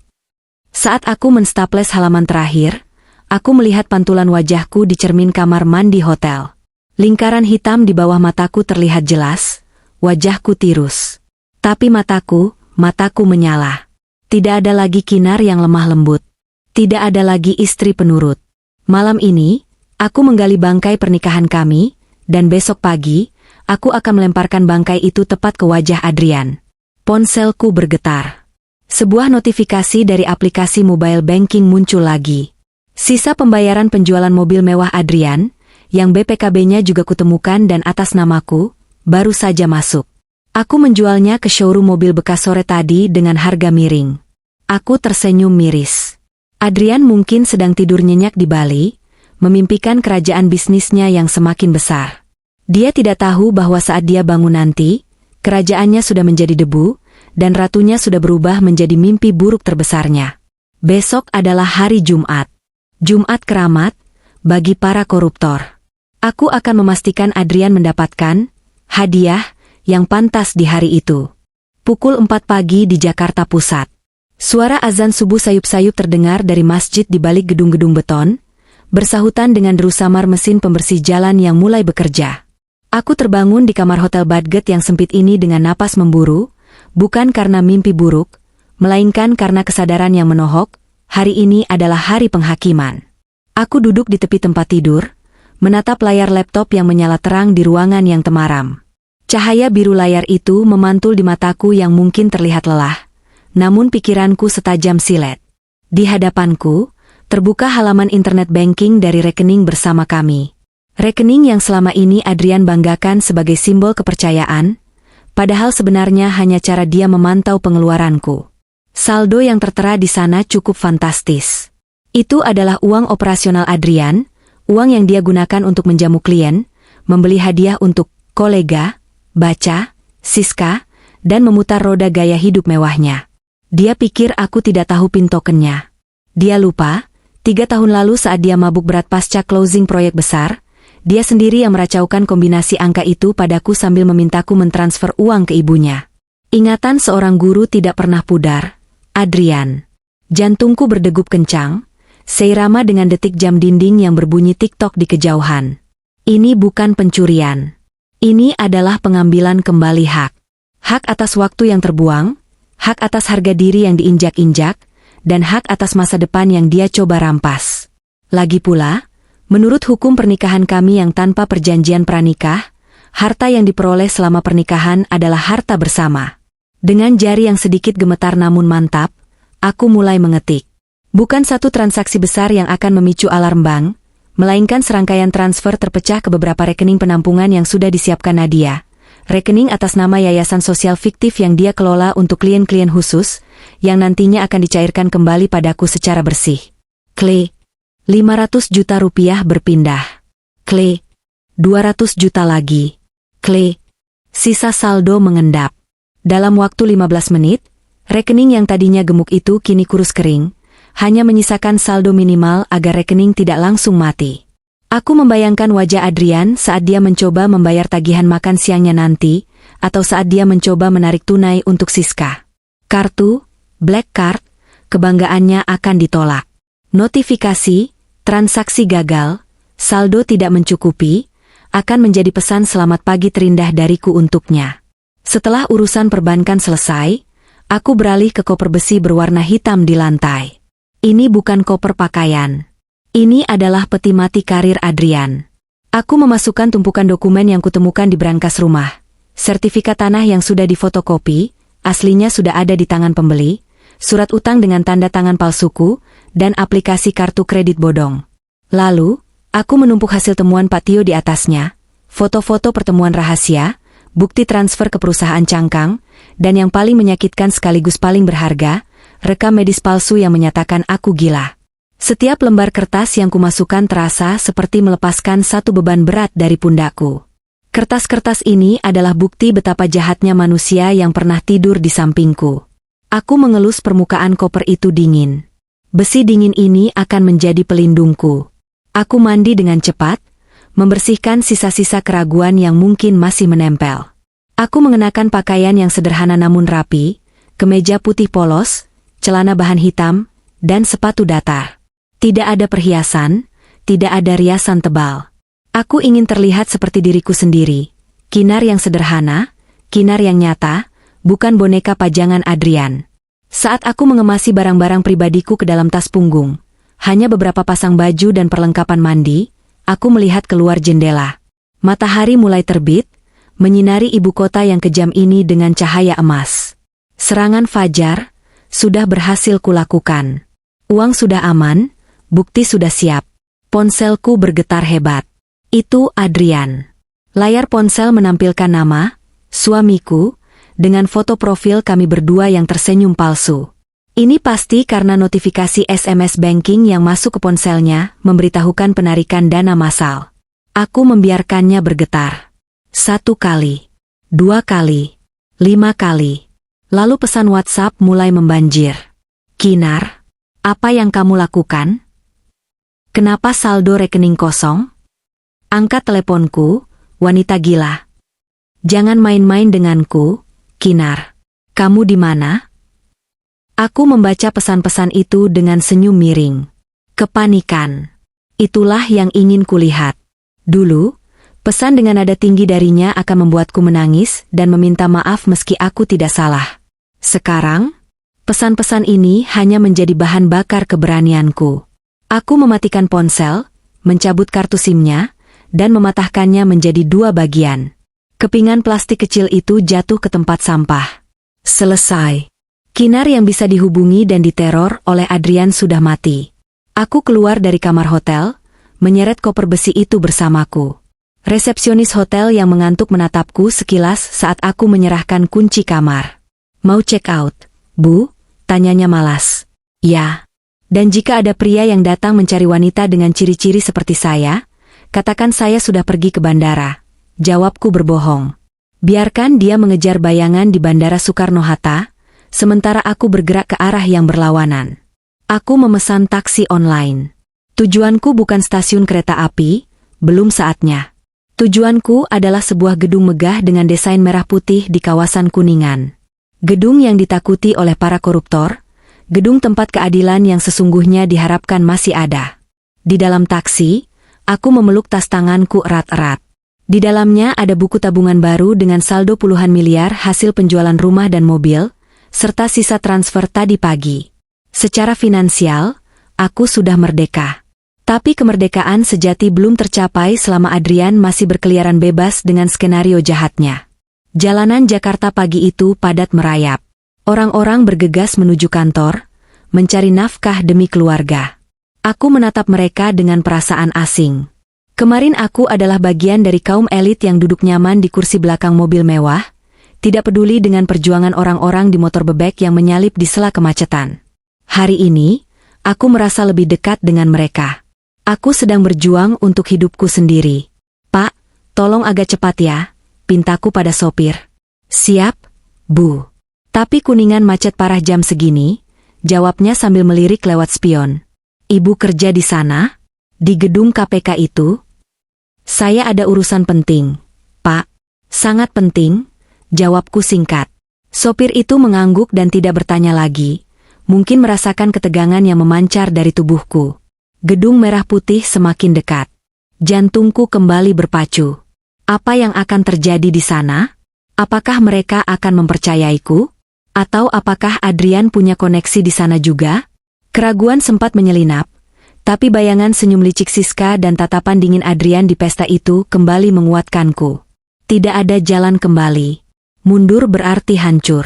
[SPEAKER 1] Saat aku menstaples halaman terakhir, aku melihat pantulan wajahku di cermin kamar mandi hotel. Lingkaran hitam di bawah mataku terlihat jelas, wajahku tirus. Tapi mataku menyala. Tidak ada lagi kinar yang lemah lembut. Tidak ada lagi istri penurut. Malam ini, aku menggali bangkai pernikahan kami, dan besok pagi, aku akan melemparkan bangkai itu tepat ke wajah Adrian. Ponselku bergetar. Sebuah notifikasi dari aplikasi mobile banking muncul lagi. Sisa pembayaran penjualan mobil mewah Adrian, yang BPKB-nya juga kutemukan dan atas namaku, baru saja masuk. Aku menjualnya ke showroom mobil bekas sore tadi dengan harga miring. Aku tersenyum miris. Adrian mungkin sedang tidur nyenyak di Bali, memimpikan kerajaan bisnisnya yang semakin besar. Dia tidak tahu bahwa saat dia bangun nanti, kerajaannya sudah menjadi debu, dan ratunya sudah berubah menjadi mimpi buruk terbesarnya. Besok adalah hari Jumat. Jumat keramat, bagi para koruptor. Aku akan memastikan Adrian mendapatkan hadiah yang pantas di hari itu. Pukul 4 pagi di Jakarta Pusat. Suara azan subuh sayup-sayup terdengar dari masjid di balik gedung-gedung beton, bersahutan dengan deru samar mesin pembersih jalan yang mulai bekerja. Aku terbangun di kamar hotel budget yang sempit ini dengan napas memburu, bukan karena mimpi buruk, melainkan karena kesadaran yang menohok, hari ini adalah hari penghakiman. Aku duduk di tepi tempat tidur, menatap layar laptop yang menyala terang di ruangan yang temaram. Cahaya biru layar itu memantul di mataku yang mungkin terlihat lelah, namun pikiranku setajam silet. Di hadapanku, terbuka halaman internet banking dari rekening bersama kami. Rekening yang selama ini Adrian banggakan sebagai simbol kepercayaan, padahal sebenarnya hanya cara dia memantau pengeluaranku. Saldo yang tertera di sana cukup fantastis. Itu adalah uang operasional Adrian, uang yang dia gunakan untuk menjamu klien, membeli hadiah untuk kolega, baca, Siska, dan memutar roda gaya hidup mewahnya. Dia pikir aku tidak tahu PIN tokennya. Dia lupa, 3 tahun lalu saat dia mabuk berat pasca closing proyek besar, dia sendiri yang meracaukan kombinasi angka itu padaku sambil memintaku mentransfer uang ke ibunya. Ingatan seorang guru tidak pernah pudar, Adrian. Jantungku berdegup kencang, seirama dengan detik jam dinding yang berbunyi tik-tok di kejauhan. Ini bukan pencurian. Ini adalah pengambilan kembali hak. Hak atas waktu yang terbuang, hak atas harga diri yang diinjak-injak, dan hak atas masa depan yang dia coba rampas. Lagi pula, menurut hukum pernikahan kami yang tanpa perjanjian pranikah, harta yang diperoleh selama pernikahan adalah harta bersama. Dengan jari yang sedikit gemetar namun mantap, aku mulai mengetik. Bukan satu transaksi besar yang akan memicu alarm bank, melainkan serangkaian transfer terpecah ke beberapa rekening penampungan yang sudah disiapkan Nadia. Rekening atas nama yayasan sosial fiktif yang dia kelola untuk klien-klien khusus, yang nantinya akan dicairkan kembali padaku secara bersih. Klik. 500 juta rupiah berpindah. Klik. 200 juta lagi. Klik. Sisa saldo mengendap. Dalam waktu 15 menit, rekening yang tadinya gemuk itu kini kurus kering, hanya menyisakan saldo minimal agar rekening tidak langsung mati. Aku membayangkan wajah Adrian saat dia mencoba membayar tagihan makan siangnya nanti, atau saat dia mencoba menarik tunai untuk Siska. Kartu, black card, kebanggaannya akan ditolak. Notifikasi, transaksi gagal, saldo tidak mencukupi, akan menjadi pesan selamat pagi terindah dariku untuknya. Setelah urusan perbankan selesai, aku beralih ke koper besi berwarna hitam di lantai. Ini bukan koper pakaian. Ini adalah peti mati karir Adrian. Aku memasukkan tumpukan dokumen yang kutemukan di brankas rumah. Sertifikat tanah yang sudah difotokopi, aslinya sudah ada di tangan pembeli, surat utang dengan tanda tangan palsuku, dan aplikasi kartu kredit bodong. Lalu, aku menumpuk hasil temuan Pak Tio di atasnya, foto-foto pertemuan rahasia, bukti transfer ke perusahaan cangkang, dan yang paling menyakitkan sekaligus paling berharga, rekam medis palsu yang menyatakan aku gila. Setiap lembar kertas yang kumasukkan terasa seperti melepaskan satu beban berat dari pundakku. Kertas-kertas ini adalah bukti betapa jahatnya manusia yang pernah tidur di sampingku. Aku mengelus permukaan koper itu dingin. Besi dingin ini akan menjadi pelindungku. Aku mandi dengan cepat, membersihkan sisa-sisa keraguan yang mungkin masih menempel. Aku mengenakan pakaian yang sederhana namun rapi, kemeja putih polos, celana bahan hitam, dan sepatu datar. Tidak ada perhiasan, tidak ada riasan tebal. Aku ingin terlihat seperti diriku sendiri, kinar yang sederhana, kinar yang nyata, bukan boneka pajangan Adrian. Saat aku mengemasi barang-barang pribadiku ke dalam tas punggung, hanya beberapa pasang baju dan perlengkapan mandi, aku melihat keluar jendela. Matahari mulai terbit, menyinari ibu kota yang kejam ini dengan cahaya emas. Serangan fajar sudah berhasil kulakukan. Uang sudah aman, bukti sudah siap. Ponselku bergetar hebat. Itu Adrian. Layar ponsel menampilkan nama, suamiku, dengan foto profil kami berdua yang tersenyum palsu. Ini pasti karena notifikasi SMS banking yang masuk ke ponselnya memberitahukan penarikan dana massal. Aku membiarkannya bergetar. 1 kali, 2 kali, 5 kali. Lalu pesan WhatsApp mulai membanjir. Kinar, apa yang kamu lakukan? Kenapa saldo rekening kosong? Angkat teleponku, wanita gila. Jangan main-main denganku, Kinar. Kamu di mana? Aku membaca pesan-pesan itu dengan senyum miring. Kepanikan. Itulah yang ingin kulihat. Dulu, pesan dengan nada tinggi darinya akan membuatku menangis dan meminta maaf meski aku tidak salah. Sekarang, pesan-pesan ini hanya menjadi bahan bakar keberanianku. Aku mematikan ponsel, mencabut kartu SIM-nya, dan mematahkannya menjadi 2 bagian. Kepingan plastik kecil itu jatuh ke tempat sampah. Selesai. Kinar yang bisa dihubungi dan diteror oleh Adrian sudah mati. Aku keluar dari kamar hotel, menyeret koper besi itu bersamaku. Resepsionis hotel yang mengantuk menatapku sekilas saat aku menyerahkan kunci kamar. Mau check out, Bu? Tanyanya malas. Ya. Dan jika ada pria yang datang mencari wanita dengan ciri-ciri seperti saya, katakan saya sudah pergi ke bandara. Jawabku berbohong. Biarkan dia mengejar bayangan di Bandara Soekarno-Hatta, sementara aku bergerak ke arah yang berlawanan. Aku memesan taksi online. Tujuanku bukan stasiun kereta api, belum saatnya. Tujuanku adalah sebuah gedung megah dengan desain merah putih di kawasan Kuningan. Gedung yang ditakuti oleh para koruptor, gedung tempat keadilan yang sesungguhnya diharapkan masih ada. Di dalam taksi, aku memeluk tas tanganku erat-erat. Di dalamnya ada buku tabungan baru dengan saldo puluhan miliar hasil penjualan rumah dan mobil, serta sisa transfer tadi pagi. Secara finansial, aku sudah merdeka. Tapi kemerdekaan sejati belum tercapai selama Adrian masih berkeliaran bebas dengan skenario jahatnya. Jalanan Jakarta pagi itu padat merayap. Orang-orang bergegas menuju kantor, mencari nafkah demi keluarga. Aku menatap mereka dengan perasaan asing. Kemarin aku adalah bagian dari kaum elit yang duduk nyaman di kursi belakang mobil mewah, tidak peduli dengan perjuangan orang-orang di motor bebek yang menyalip di sela kemacetan. Hari ini, aku merasa lebih dekat dengan mereka. Aku sedang berjuang untuk hidupku sendiri. Pak, tolong agak cepat ya, pintaku pada sopir. Siap, Bu. Tapi Kuningan macet parah jam segini, jawabnya sambil melirik lewat spion. Ibu kerja di sana? Di gedung KPK itu? Saya ada urusan penting, Pak. Sangat penting, jawabku singkat. Sopir itu mengangguk dan tidak bertanya lagi. Mungkin merasakan ketegangan yang memancar dari tubuhku. Gedung merah putih semakin dekat. Jantungku kembali berpacu. Apa yang akan terjadi di sana? Apakah mereka akan mempercayaiku? Atau apakah Adrian punya koneksi di sana juga? Keraguan sempat menyelinap, tapi bayangan senyum licik Siska dan tatapan dingin Adrian di pesta itu kembali menguatkanku. Tidak ada jalan kembali. Mundur berarti hancur.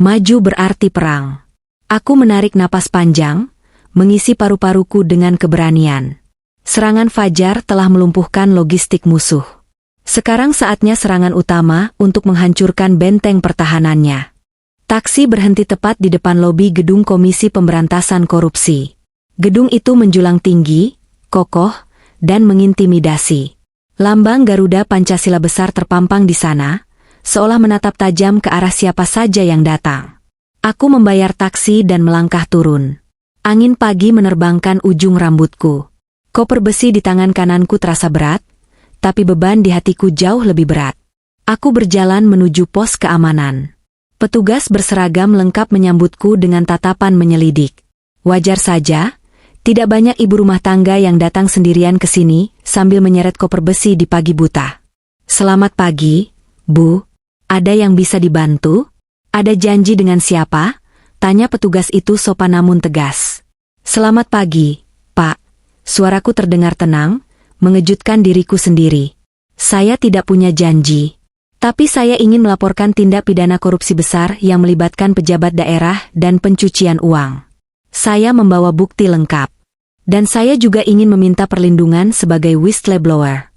[SPEAKER 1] Maju berarti perang. Aku menarik napas panjang, mengisi paru-paruku dengan keberanian. Serangan fajar telah melumpuhkan logistik musuh. Sekarang saatnya serangan utama untuk menghancurkan benteng pertahanannya. Taksi berhenti tepat di depan lobi gedung Komisi Pemberantasan Korupsi. Gedung itu menjulang tinggi, kokoh, dan mengintimidasi. Lambang Garuda Pancasila besar terpampang di sana, seolah menatap tajam ke arah siapa saja yang datang. Aku membayar taksi dan melangkah turun. Angin pagi menerbangkan ujung rambutku. Koper besi di tangan kananku terasa berat, tapi beban di hatiku jauh lebih berat. Aku berjalan menuju pos keamanan. Petugas berseragam lengkap menyambutku dengan tatapan menyelidik. Wajar saja, tidak banyak ibu rumah tangga yang datang sendirian ke sini sambil menyeret koper besi di pagi buta. Selamat pagi, Bu. Ada yang bisa dibantu? Ada janji dengan siapa? Tanya petugas itu sopan namun tegas. Selamat pagi, Pak. Suaraku terdengar tenang, mengejutkan diriku sendiri. Saya tidak punya janji. Tapi saya ingin melaporkan tindak pidana korupsi besar yang melibatkan pejabat daerah dan pencucian uang. Saya membawa bukti lengkap. Dan saya juga ingin meminta perlindungan sebagai whistleblower.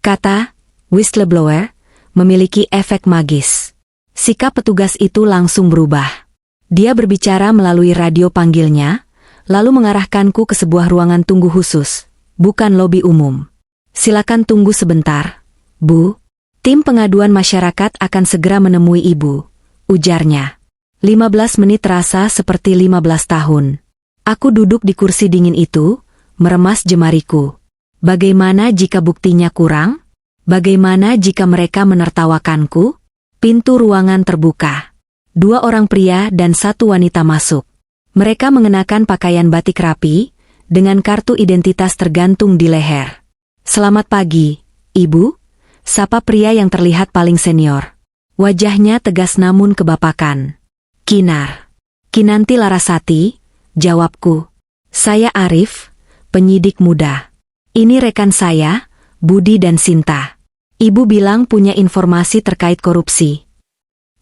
[SPEAKER 1] Kata whistleblower memiliki efek magis. Sikap petugas itu langsung berubah. Dia berbicara melalui radio panggilnya, lalu mengarahkanku ke sebuah ruangan tunggu khusus, bukan lobi umum. Silakan tunggu sebentar, Bu. Tim pengaduan masyarakat akan segera menemui Ibu, ujarnya. 15 menit terasa seperti 15 tahun. Aku duduk di kursi dingin itu, meremas jemariku. Bagaimana jika buktinya kurang? Bagaimana jika mereka menertawakanku? Pintu ruangan terbuka. 2 orang pria dan 1 wanita masuk. Mereka mengenakan pakaian batik rapi, dengan kartu identitas tergantung di leher. "Selamat pagi, Ibu," sapa pria yang terlihat paling senior. Wajahnya tegas namun kebapakan. "Kinar. Kinanti Larasati," jawabku. "Saya Arif, penyidik muda. Ini rekan saya, Budi dan Sinta. Ibu bilang punya informasi terkait korupsi."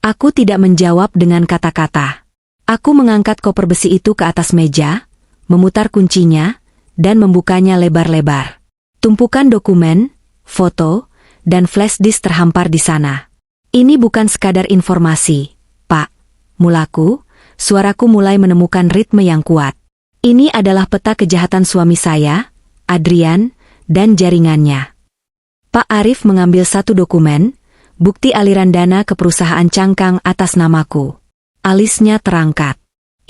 [SPEAKER 1] Aku tidak menjawab dengan kata-kata. Aku mengangkat koper besi itu ke atas meja, memutar kuncinya, dan membukanya lebar-lebar. Tumpukan dokumen, foto, dan flash disk terhampar di sana. "Ini bukan sekadar informasi, Pak," mulaku, suaraku mulai menemukan ritme yang kuat. "Ini adalah peta kejahatan suami saya, Adrian, dan jaringannya." Pak Arif mengambil satu dokumen, bukti aliran dana ke perusahaan cangkang atas namaku. Alisnya terangkat.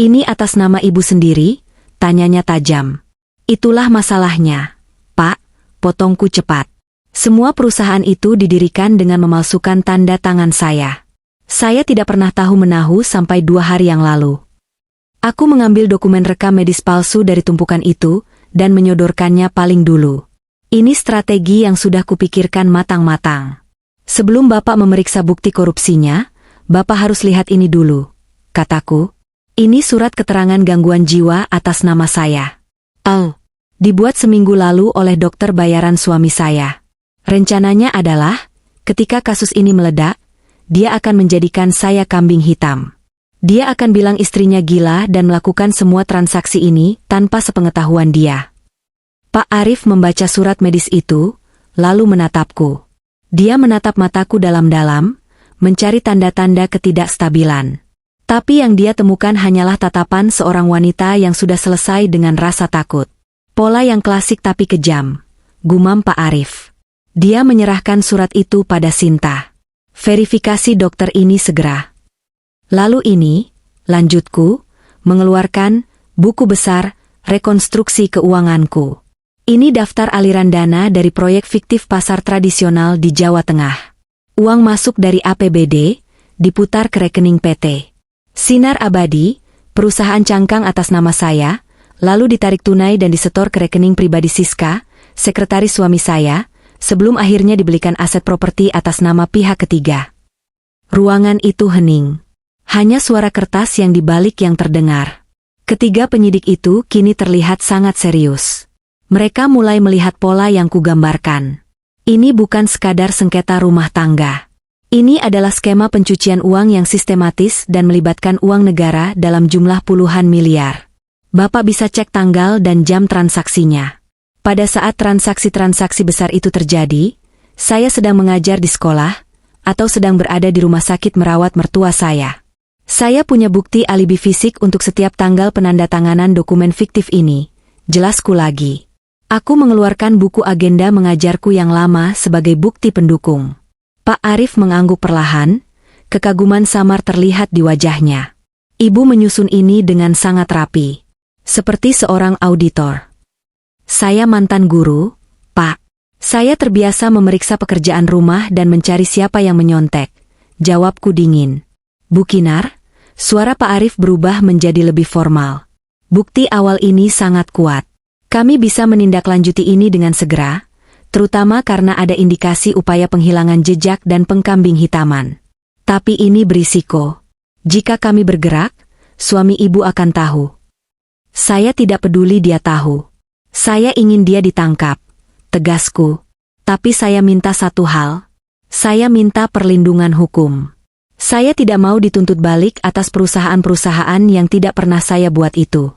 [SPEAKER 1] "Ini atas nama ibu sendiri?" tanyanya tajam. "Itulah masalahnya, Pak," potongku cepat. "Semua perusahaan itu didirikan dengan memalsukan tanda tangan saya. Saya tidak pernah tahu-menahu sampai 2 hari yang lalu." Aku mengambil dokumen rekam medis palsu dari tumpukan itu, dan menyodorkannya paling dulu. "Ini strategi yang sudah kupikirkan matang-matang. Sebelum Bapak memeriksa bukti korupsinya, Bapak harus lihat ini dulu," kataku. "Ini surat keterangan gangguan jiwa atas nama saya. Dibuat seminggu lalu oleh dokter bayaran suami saya. Rencananya adalah, ketika kasus ini meledak, dia akan menjadikan saya kambing hitam. Dia akan bilang istrinya gila dan melakukan semua transaksi ini tanpa sepengetahuan dia." Pak Arif membaca surat medis itu, lalu menatapku. Dia menatap mataku dalam-dalam, mencari tanda-tanda ketidakstabilan. Tapi yang dia temukan hanyalah tatapan seorang wanita yang sudah selesai dengan rasa takut. "Pola yang klasik tapi kejam," gumam Pak Arif. Dia menyerahkan surat itu pada Sinta. "Verifikasi dokter ini segera." "Lalu ini," lanjutku, mengeluarkan buku besar, rekonstruksi keuanganku. "Ini daftar aliran dana dari proyek fiktif pasar tradisional di Jawa Tengah. Uang masuk dari APBD, diputar ke rekening PT Sinar Abadi, perusahaan cangkang atas nama saya, lalu ditarik tunai dan disetor ke rekening pribadi Siska, sekretaris suami saya, sebelum akhirnya dibelikan aset properti atas nama pihak ketiga." Ruangan itu hening. Hanya suara kertas yang dibalik yang terdengar. Ketiga penyidik itu kini terlihat sangat serius. Mereka mulai melihat pola yang kugambarkan. Ini bukan sekadar sengketa rumah tangga. Ini adalah skema pencucian uang yang sistematis dan melibatkan uang negara dalam jumlah puluhan miliar. Bapak bisa cek tanggal dan jam transaksinya. Pada saat transaksi-transaksi besar itu terjadi, saya sedang mengajar di sekolah, atau sedang berada di rumah sakit merawat mertua saya. Saya punya bukti alibi fisik untuk setiap tanggal penandatanganan dokumen fiktif ini. Jelasku lagi. Aku mengeluarkan buku agenda mengajarku yang lama sebagai bukti pendukung. Pak Arif mengangguk perlahan, kekaguman samar terlihat di wajahnya. Ibu menyusun ini dengan sangat rapi, seperti seorang auditor. "Saya mantan guru, Pak. Saya terbiasa memeriksa pekerjaan rumah dan mencari siapa yang menyontek," jawabku dingin. "Bu Kinar," suara Pak Arif berubah menjadi lebih formal. "Bukti awal ini sangat kuat. Kami bisa menindaklanjuti ini dengan segera, terutama karena ada indikasi upaya penghilangan jejak dan pengkambing hitaman. Tapi ini berisiko. Jika kami bergerak, suami ibu akan tahu." "Saya tidak peduli dia tahu. Saya ingin dia ditangkap," tegasku. "Tapi saya minta satu hal. Saya minta perlindungan hukum. Saya tidak mau dituntut balik atas perusahaan-perusahaan yang tidak pernah saya buat itu.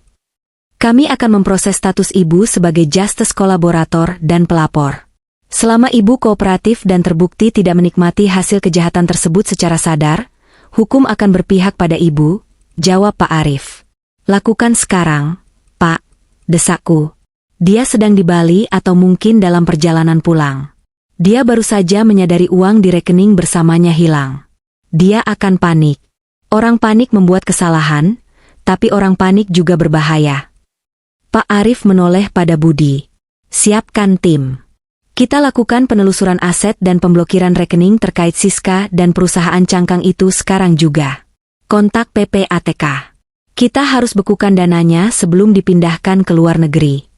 [SPEAKER 1] Kami akan memproses status ibu sebagai justice kolaborator dan pelapor. Selama ibu kooperatif dan terbukti tidak menikmati hasil kejahatan tersebut secara sadar, hukum akan berpihak pada ibu," jawab Pak Arif. "Lakukan sekarang, Pak," desakku. Dia sedang di Bali atau mungkin dalam perjalanan pulang. Dia baru saja menyadari uang di rekening bersamanya hilang. Dia akan panik. Orang panik membuat kesalahan, tapi orang panik juga berbahaya. Pak Arif menoleh pada Budi. "Siapkan tim. Kita lakukan penelusuran aset dan pemblokiran rekening terkait Siska dan perusahaan cangkang itu sekarang juga." Kontak PPATK. Kita harus bekukan dananya sebelum dipindahkan ke luar negeri.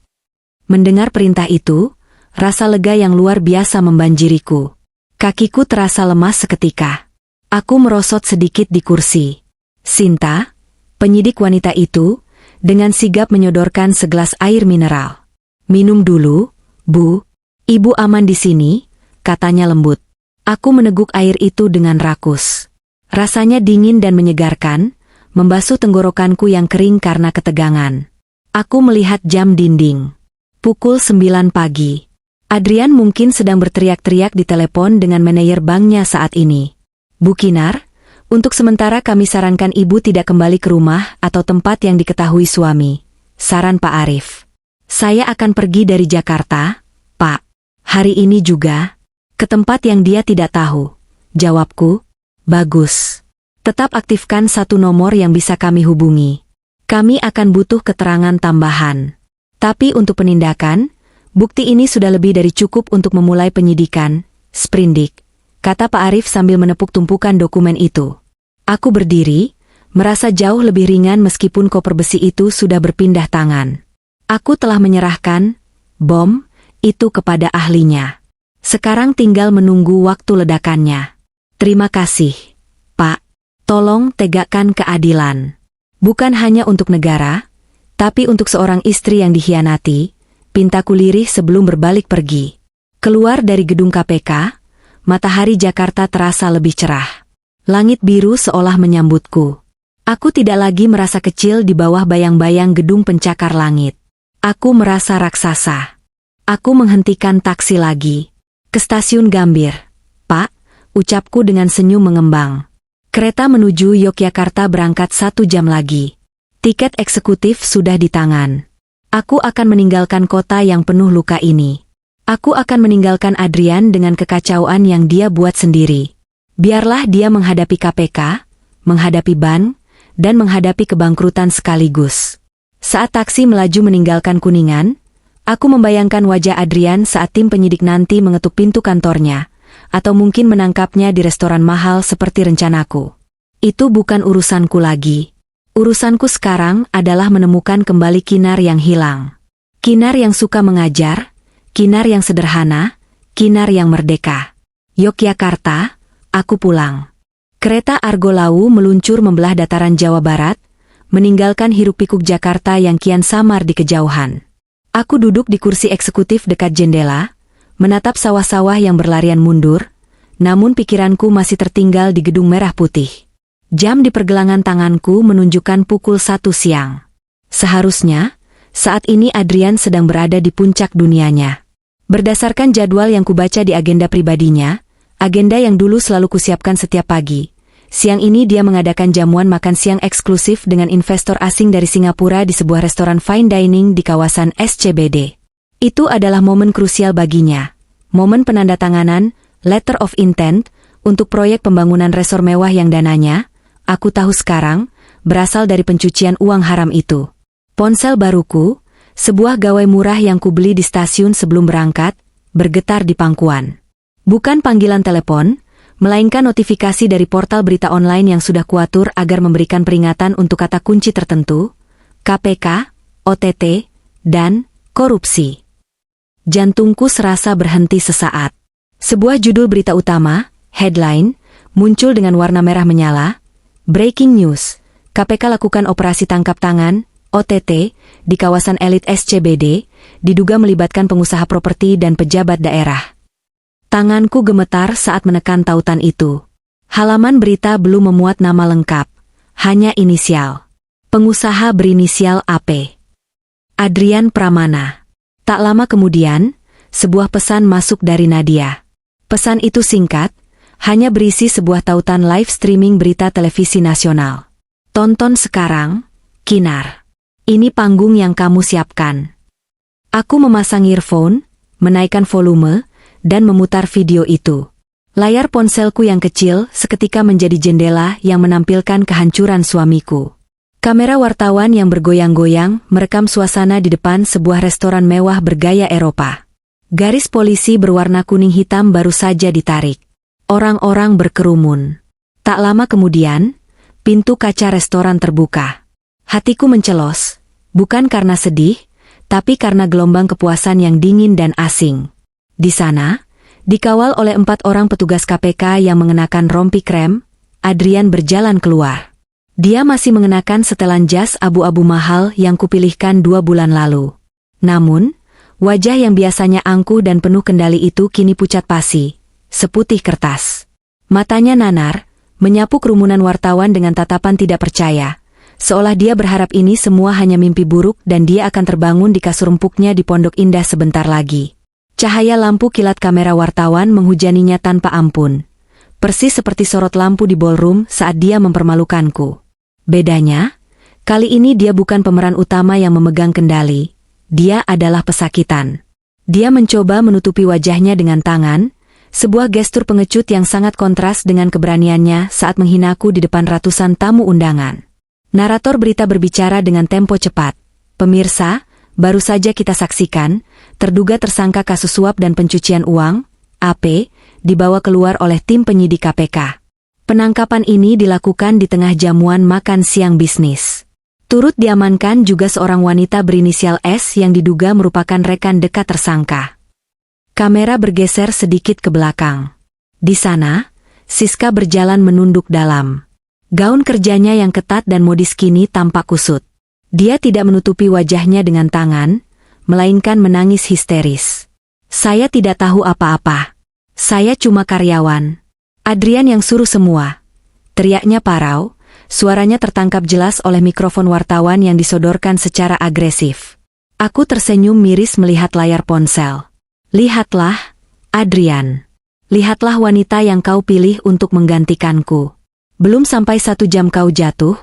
[SPEAKER 1] Mendengar perintah itu, rasa lega yang luar biasa membanjiriku. Kakiku terasa lemas seketika. Aku merosot sedikit di kursi. Sinta, penyidik wanita itu, dengan sigap menyodorkan segelas air mineral. Minum dulu, Bu. Ibu aman di sini, katanya lembut. Aku meneguk air itu dengan rakus. Rasanya dingin dan menyegarkan, membasuh tenggorokanku yang kering karena ketegangan. Aku melihat jam dinding. Pukul 9 pagi. Adrian mungkin sedang berteriak-teriak di telepon dengan manajer banknya saat ini. Bu Kinar, untuk sementara kami sarankan ibu tidak kembali ke rumah atau tempat yang diketahui suami. Saran Pak Arif. Saya akan pergi dari Jakarta, Pak. Hari ini juga. Ke tempat yang dia tidak tahu. Jawabku. Bagus. Tetap aktifkan satu nomor yang bisa kami hubungi. Kami akan butuh keterangan tambahan. Tapi untuk penindakan, bukti ini sudah lebih dari cukup untuk memulai penyidikan. Sprindik, kata Pak Arif sambil menepuk tumpukan dokumen itu. Aku berdiri, merasa jauh lebih ringan meskipun koper besi itu sudah berpindah tangan. Aku telah menyerahkan bom itu kepada ahlinya. Sekarang tinggal menunggu waktu ledakannya. Terima kasih, Pak. Tolong tegakkan keadilan. Bukan hanya untuk negara, tapi untuk seorang istri yang dikhianati, pintaku lirih sebelum berbalik pergi. Keluar dari gedung KPK, matahari Jakarta terasa lebih cerah. Langit biru seolah menyambutku. Aku tidak lagi merasa kecil di bawah bayang-bayang gedung pencakar langit. Aku merasa raksasa. Aku menghentikan taksi lagi. Ke stasiun Gambir. Pak, ucapku dengan senyum mengembang. Kereta menuju Yogyakarta berangkat 1 jam lagi. Tiket eksekutif sudah di tangan. Aku akan meninggalkan kota yang penuh luka ini. Aku akan meninggalkan Adrian dengan kekacauan yang dia buat sendiri. Biarlah dia menghadapi KPK, menghadapi bank, dan menghadapi kebangkrutan sekaligus. Saat taksi melaju meninggalkan Kuningan, aku membayangkan wajah Adrian saat tim penyidik nanti mengetuk pintu kantornya, atau mungkin menangkapnya di restoran mahal seperti rencanaku. Itu bukan urusanku lagi. Urusanku sekarang adalah menemukan kembali Kinar yang hilang. Kinar yang suka mengajar, Kinar yang sederhana, Kinar yang merdeka. Yogyakarta, aku pulang. Kereta Argo Lawu meluncur membelah dataran Jawa Barat, meninggalkan hiruk-pikuk Jakarta yang kian samar di kejauhan. Aku duduk di kursi eksekutif dekat jendela, menatap sawah-sawah yang berlarian mundur, namun pikiranku masih tertinggal di gedung merah putih. Jam di pergelangan tanganku menunjukkan pukul 1 siang. Seharusnya, saat ini Adrian sedang berada di puncak dunianya. Berdasarkan jadwal yang kubaca di agenda pribadinya, agenda yang dulu selalu kusiapkan setiap pagi, siang ini dia mengadakan jamuan makan siang eksklusif dengan investor asing dari Singapura di sebuah restoran fine dining di kawasan SCBD. Itu adalah momen krusial baginya. Momen penandatanganan, letter of intent, untuk proyek pembangunan resor mewah yang dananya, aku tahu sekarang, berasal dari pencucian uang haram itu. Ponsel baruku, sebuah gawai murah yang kubeli di stasiun sebelum berangkat, bergetar di pangkuan. Bukan panggilan telepon, melainkan notifikasi dari portal berita online yang sudah kuatur agar memberikan peringatan untuk kata kunci tertentu, KPK, OTT, dan korupsi. Jantungku serasa berhenti sesaat. Sebuah judul berita utama, headline, muncul dengan warna merah menyala. Breaking news, KPK lakukan operasi tangkap tangan, OTT, di kawasan elit SCBD, diduga melibatkan pengusaha properti dan pejabat daerah. Tanganku gemetar saat menekan tautan itu. Halaman berita belum memuat nama lengkap, hanya inisial. Pengusaha berinisial AP. Adrian Pramana. Tak lama kemudian, sebuah pesan masuk dari Nadia. Pesan itu singkat, hanya berisi sebuah tautan live streaming berita televisi nasional. Tonton sekarang, Kinar. Ini panggung yang kamu siapkan. Aku memasang earphone, menaikkan volume, dan memutar video itu. Layar ponselku yang kecil seketika menjadi jendela yang menampilkan kehancuran suamiku. Kamera wartawan yang bergoyang-goyang merekam suasana di depan sebuah restoran mewah bergaya Eropa. Garis polisi berwarna kuning hitam baru saja ditarik. Orang-orang berkerumun. Tak lama kemudian, Pintu kaca restoran terbuka. Hatiku mencelos, bukan karena sedih, tapi karena gelombang kepuasan yang dingin dan asing. Di sana, dikawal oleh 4 orang petugas KPK yang mengenakan rompi krem, Adrian berjalan keluar. Dia masih mengenakan setelan jas abu-abu mahal yang kupilihkan 2 bulan lalu. Namun, wajah yang biasanya angkuh dan penuh kendali itu kini pucat pasi, seputih kertas. Matanya nanar, menyapu kerumunan wartawan dengan tatapan tidak percaya, seolah dia berharap ini semua hanya mimpi buruk dan dia akan terbangun di kasur empuknya di Pondok Indah sebentar lagi. Cahaya lampu kilat kamera wartawan menghujaninya tanpa ampun. Persis seperti sorot lampu di ballroom saat dia mempermalukanku. Bedanya, kali ini dia bukan pemeran utama yang memegang kendali. Dia adalah pesakitan. Dia mencoba menutupi wajahnya dengan tangan, sebuah gestur pengecut yang sangat kontras dengan keberaniannya saat menghinaku di depan ratusan tamu undangan. Narator berita berbicara dengan tempo cepat. Pemirsa, baru saja kita saksikan, terduga tersangka kasus suap dan pencucian uang, AP, dibawa keluar oleh tim penyidik KPK. Penangkapan ini dilakukan di tengah jamuan makan siang bisnis. Turut diamankan juga seorang wanita berinisial S yang diduga merupakan rekan dekat tersangka. Kamera bergeser sedikit ke belakang. Di sana, Siska berjalan menunduk dalam. Gaun kerjanya yang ketat dan modis kini tampak kusut. Dia tidak menutupi wajahnya dengan tangan, melainkan menangis histeris. Saya tidak tahu apa-apa. Saya cuma karyawan. Adrian yang suruh semua. Teriaknya parau, suaranya tertangkap jelas oleh mikrofon wartawan yang disodorkan secara agresif. Aku tersenyum miris melihat layar ponsel. Lihatlah, Adrian. Lihatlah wanita yang kau pilih untuk menggantikanku. Belum sampai 1 jam kau jatuh,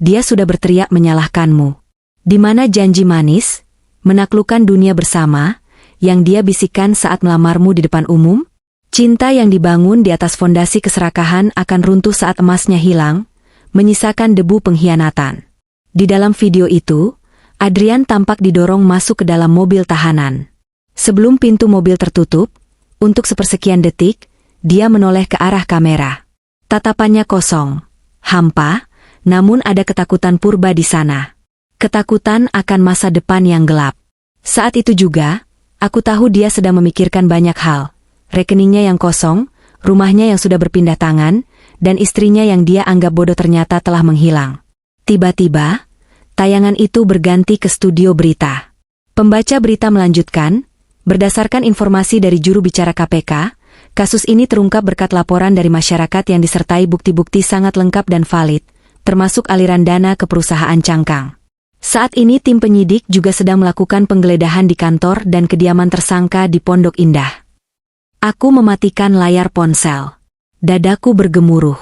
[SPEAKER 1] dia sudah berteriak menyalahkanmu. Di mana janji manis, menaklukkan dunia bersama, yang dia bisikan saat melamarmu di depan umum? Cinta yang dibangun di atas fondasi keserakahan akan runtuh saat emasnya hilang, menyisakan debu pengkhianatan. Di dalam video itu, Adrian tampak didorong masuk ke dalam mobil tahanan. Sebelum pintu mobil tertutup, untuk sepersekian detik, dia menoleh ke arah kamera. Tatapannya kosong, hampa, namun ada ketakutan purba di sana. Ketakutan akan masa depan yang gelap. Saat itu juga, aku tahu dia sedang memikirkan banyak hal. Rekeningnya yang kosong, rumahnya yang sudah berpindah tangan, dan istrinya yang dia anggap bodoh ternyata telah menghilang. Tiba-tiba, tayangan itu berganti ke studio berita. Pembaca berita melanjutkan, berdasarkan informasi dari juru bicara KPK, kasus ini terungkap berkat laporan dari masyarakat yang disertai bukti-bukti sangat lengkap dan valid, termasuk aliran dana ke perusahaan cangkang. Saat ini tim penyidik juga sedang melakukan penggeledahan di kantor dan kediaman tersangka di Pondok Indah. Aku mematikan layar ponsel. Dadaku bergemuruh.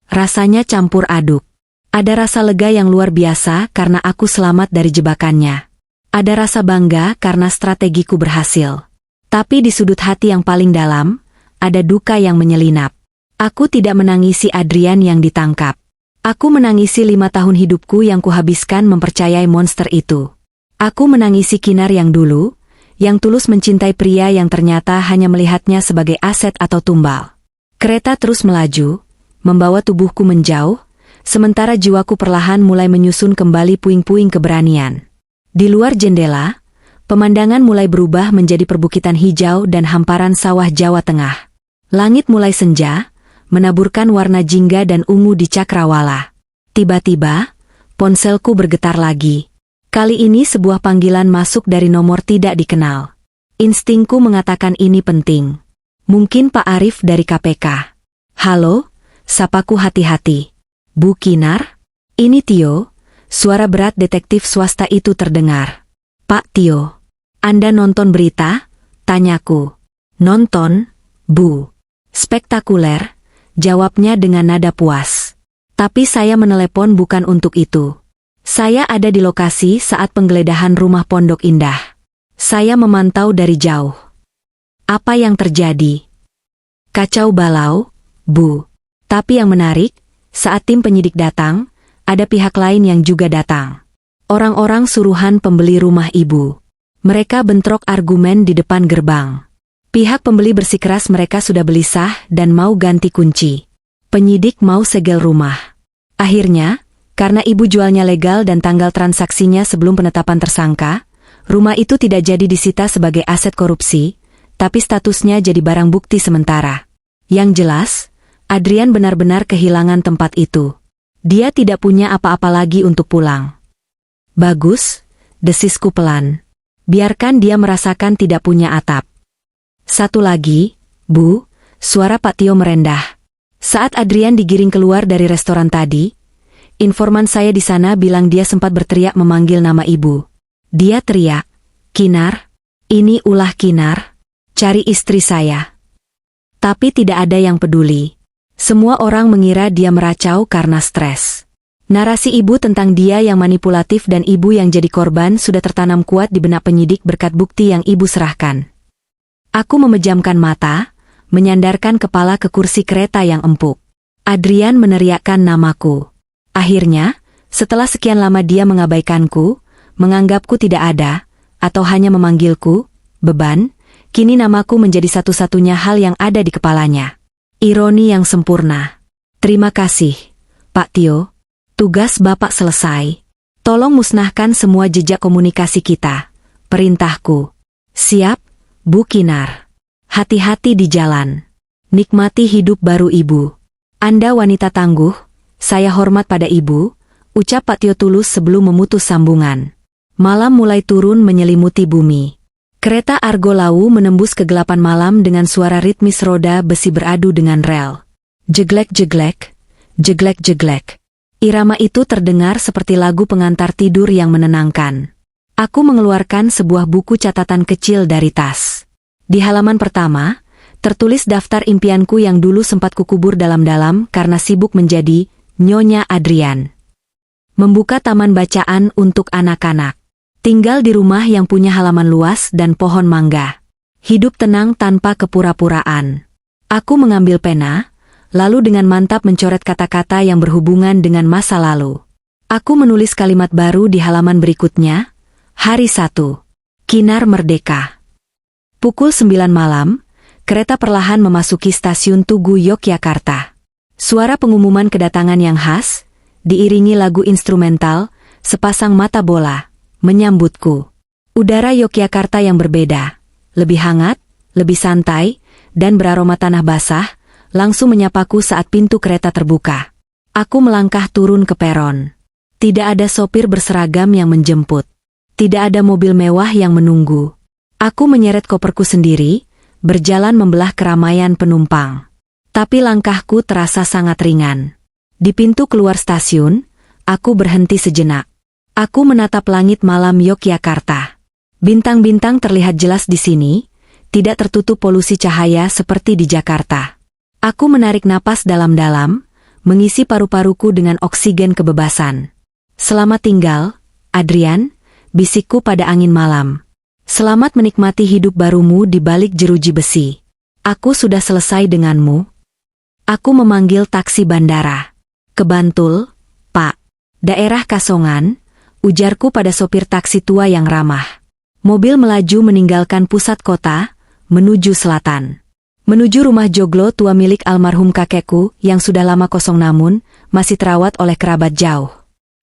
[SPEAKER 1] Rasanya campur aduk. Ada rasa lega yang luar biasa karena aku selamat dari jebakannya. Ada rasa bangga karena strategiku berhasil. Tapi di sudut hati yang paling dalam, ada duka yang menyelinap. Aku tidak menangisi Adrian yang ditangkap. Aku menangisi 5 tahun hidupku yang kuhabiskan mempercayai monster itu. Aku menangisi Kinar yang dulu, yang tulus mencintai pria yang ternyata hanya melihatnya sebagai aset atau tumbal. Kereta terus melaju, membawa tubuhku menjauh, sementara jiwaku perlahan mulai menyusun kembali puing-puing keberanian. Di luar jendela, pemandangan mulai berubah menjadi perbukitan hijau dan hamparan sawah Jawa Tengah. Langit mulai senja, menaburkan warna jingga dan ungu di cakrawala. Tiba-tiba, ponselku bergetar lagi. Kali ini sebuah panggilan masuk dari nomor tidak dikenal. Instingku mengatakan ini penting. Mungkin Pak Arif dari KPK. Halo, sapaku hati-hati. Bu Kinar? Ini Tio. Suara berat detektif swasta itu terdengar. Pak Tio, Anda nonton berita? Tanyaku. Nonton, Bu. Spektakuler, jawabnya dengan nada puas. Tapi saya menelepon bukan untuk itu. Saya ada di lokasi saat penggeledahan rumah Pondok Indah. Saya memantau dari jauh. Apa yang terjadi? Kacau balau, Bu. Tapi yang menarik, saat tim penyidik datang, ada pihak lain yang juga datang. Orang-orang suruhan pembeli rumah Ibu. Mereka bentrok argumen di depan gerbang. Pihak pembeli bersikeras mereka sudah beli sah dan mau ganti kunci. Penyidik mau segel rumah. Akhirnya, karena ibu jualnya legal dan tanggal transaksinya sebelum penetapan tersangka, rumah itu tidak jadi disita sebagai aset korupsi, tapi statusnya jadi barang bukti sementara. Yang jelas, Adrian benar-benar kehilangan tempat itu. Dia tidak punya apa-apa lagi untuk pulang. Bagus, desisku pelan. Biarkan dia merasakan tidak punya atap. Satu lagi, Bu, suara Pak Tio merendah. Saat Adrian digiring keluar dari restoran tadi, informan saya di sana bilang dia sempat berteriak memanggil nama ibu. Dia teriak, "Kinar, ini ulah Kinar, cari istri saya." Tapi tidak ada yang peduli. Semua orang mengira dia meracau karena stres. Narasi ibu tentang dia yang manipulatif dan ibu yang jadi korban sudah tertanam kuat di benak penyidik berkat bukti yang ibu serahkan. Aku memejamkan mata, menyandarkan kepala ke kursi kereta yang empuk. Adrian meneriakkan namaku. Akhirnya, setelah sekian lama dia mengabaikanku, menganggapku tidak ada, atau hanya memanggilku, beban, kini namaku menjadi satu-satunya hal yang ada di kepalanya. Ironi yang sempurna. Terima kasih, Pak Tio. Tugas Bapak selesai. Tolong musnahkan semua jejak komunikasi kita. Perintahku. Siap, Bu Kinar. Hati-hati di jalan. Nikmati hidup baru Ibu. Anda wanita tangguh, saya hormat pada Ibu, ucap Pak Tio tulus sebelum memutus sambungan. Malam mulai turun menyelimuti bumi. Kereta Argo Lawu menembus kegelapan malam dengan suara ritmis roda besi beradu dengan rel. Jeglek-jeglek, jeglek-jeglek. Irama itu terdengar seperti lagu pengantar tidur yang menenangkan. Aku mengeluarkan sebuah buku catatan kecil dari tas. Di halaman pertama, tertulis daftar impianku yang dulu sempat kukubur dalam-dalam karena sibuk menjadi Nyonya Adrian. Membuka taman bacaan untuk anak-anak. Tinggal di rumah yang punya halaman luas dan pohon mangga. Hidup tenang tanpa kepura-puraan. Aku mengambil pena, lalu dengan mantap mencoret kata-kata yang berhubungan dengan masa lalu. Aku menulis kalimat baru di halaman berikutnya. Hari 1. Kinar Merdeka. Pukul 9 malam, kereta perlahan memasuki stasiun Tugu Yogyakarta. Suara pengumuman kedatangan yang khas, diiringi lagu instrumental, sepasang mata bola, menyambutku. Udara Yogyakarta yang berbeda, lebih hangat, lebih santai, dan beraroma tanah basah, langsung menyapaku saat pintu kereta terbuka. Aku melangkah turun ke peron. Tidak ada sopir berseragam yang menjemput. Tidak ada mobil mewah yang menunggu. Aku menyeret koperku sendiri, berjalan membelah keramaian penumpang. Tapi langkahku terasa sangat ringan. Di pintu keluar stasiun, aku berhenti sejenak. Aku menatap langit malam Yogyakarta. Bintang-bintang terlihat jelas di sini, tidak tertutup polusi cahaya seperti di Jakarta. Aku menarik napas dalam-dalam, mengisi paru-paruku dengan oksigen kebebasan. Selamat tinggal, Adrian, bisikku pada angin malam. Selamat menikmati hidup barumu di balik jeruji besi. Aku sudah selesai denganmu. Aku memanggil taksi bandara. Ke Bantul, Pak. Daerah Kasongan, ujarku pada sopir taksi tua yang ramah. Mobil melaju meninggalkan pusat kota, menuju selatan. Menuju rumah joglo tua milik almarhum kakekku yang sudah lama kosong namun masih terawat oleh kerabat jauh.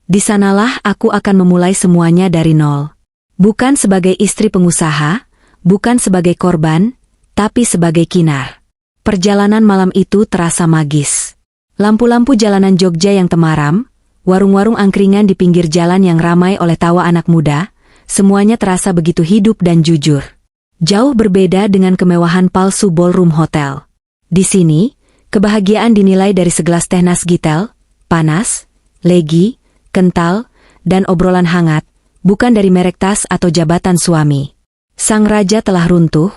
[SPEAKER 1] Di sanalah aku akan memulai semuanya dari nol. Bukan sebagai istri pengusaha, bukan sebagai korban, tapi sebagai Kinar. Perjalanan malam itu terasa magis. Lampu-lampu jalanan Jogja yang temaram, warung-warung angkringan di pinggir jalan yang ramai oleh tawa anak muda, semuanya terasa begitu hidup dan jujur. Jauh berbeda dengan kemewahan palsu ballroom hotel. Di sini, kebahagiaan dinilai dari segelas teh Nasgitel, panas, legi, kental, dan obrolan hangat, bukan dari merek tas atau jabatan suami. Sang raja telah runtuh,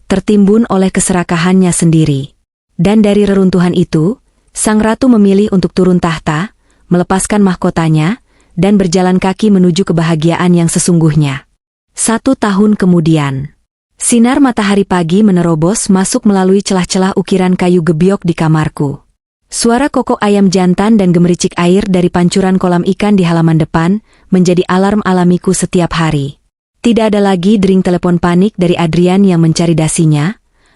[SPEAKER 1] tertimbun oleh keserakahannya sendiri. Dan dari reruntuhan itu, sang ratu memilih untuk turun tahta, melepaskan mahkotanya, dan berjalan kaki menuju kebahagiaan yang sesungguhnya. 1 tahun kemudian, sinar matahari pagi menerobos masuk melalui celah-celah ukiran kayu gebyok di kamarku. Suara kokok ayam jantan dan gemericik air dari pancuran kolam ikan di halaman depan menjadi alarm alamiku setiap hari. Tidak ada lagi dering telepon panik dari Adrian yang mencari dasinya,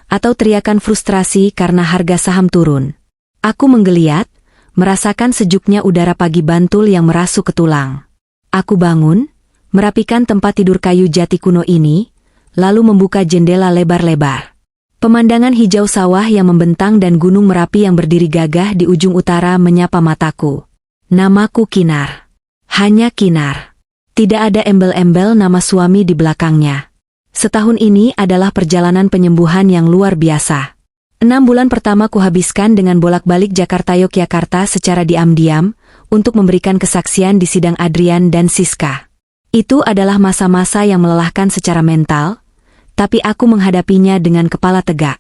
[SPEAKER 1] atau teriakan frustrasi karena harga saham turun. Aku menggeliat, merasakan sejuknya udara pagi Bantul yang merasuk ke tulang. Aku bangun, merapikan tempat tidur kayu jati kuno ini, lalu membuka jendela lebar-lebar. Pemandangan hijau sawah yang membentang dan gunung Merapi yang berdiri gagah di ujung utara menyapa mataku. Namaku Kinar. Hanya Kinar. Tidak ada embel-embel nama suami di belakangnya. Setahun ini adalah perjalanan penyembuhan yang luar biasa. 6 bulan pertama kuhabiskan dengan bolak-balik Jakarta-Yogyakarta secara diam-diam untuk memberikan kesaksian di sidang Adrian dan Siska. Itu adalah masa-masa yang melelahkan secara mental, tapi aku menghadapinya dengan kepala tegak.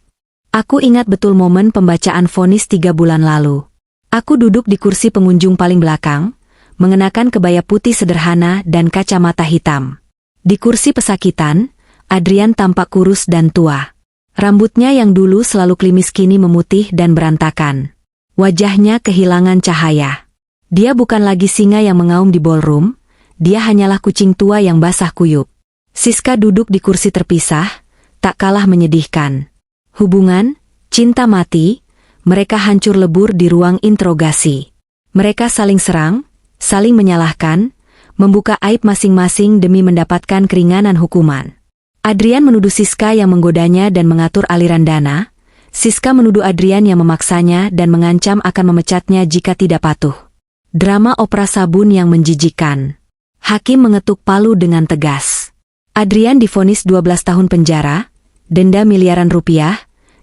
[SPEAKER 1] Aku ingat betul momen pembacaan vonis 3 bulan lalu. Aku duduk di kursi pengunjung paling belakang, mengenakan kebaya putih sederhana dan kacamata hitam. Di kursi pesakitan, Adrian tampak kurus dan tua. Rambutnya yang dulu selalu klimis kini memutih dan berantakan. Wajahnya kehilangan cahaya. Dia bukan lagi singa yang mengaum di ballroom, dia hanyalah kucing tua yang basah kuyup. Siska duduk di kursi terpisah, tak kalah menyedihkan. Hubungan, cinta mati, mereka hancur lebur di ruang interogasi. Mereka saling serang, saling menyalahkan, membuka aib masing-masing demi mendapatkan keringanan hukuman. Adrian menuduh Siska yang menggodanya dan mengatur aliran dana. Siska menuduh Adrian yang memaksanya dan mengancam akan memecatnya jika tidak patuh. Drama opera sabun yang menjijikan. Hakim mengetuk palu dengan tegas. Adrian divonis 12 tahun penjara, denda miliaran rupiah,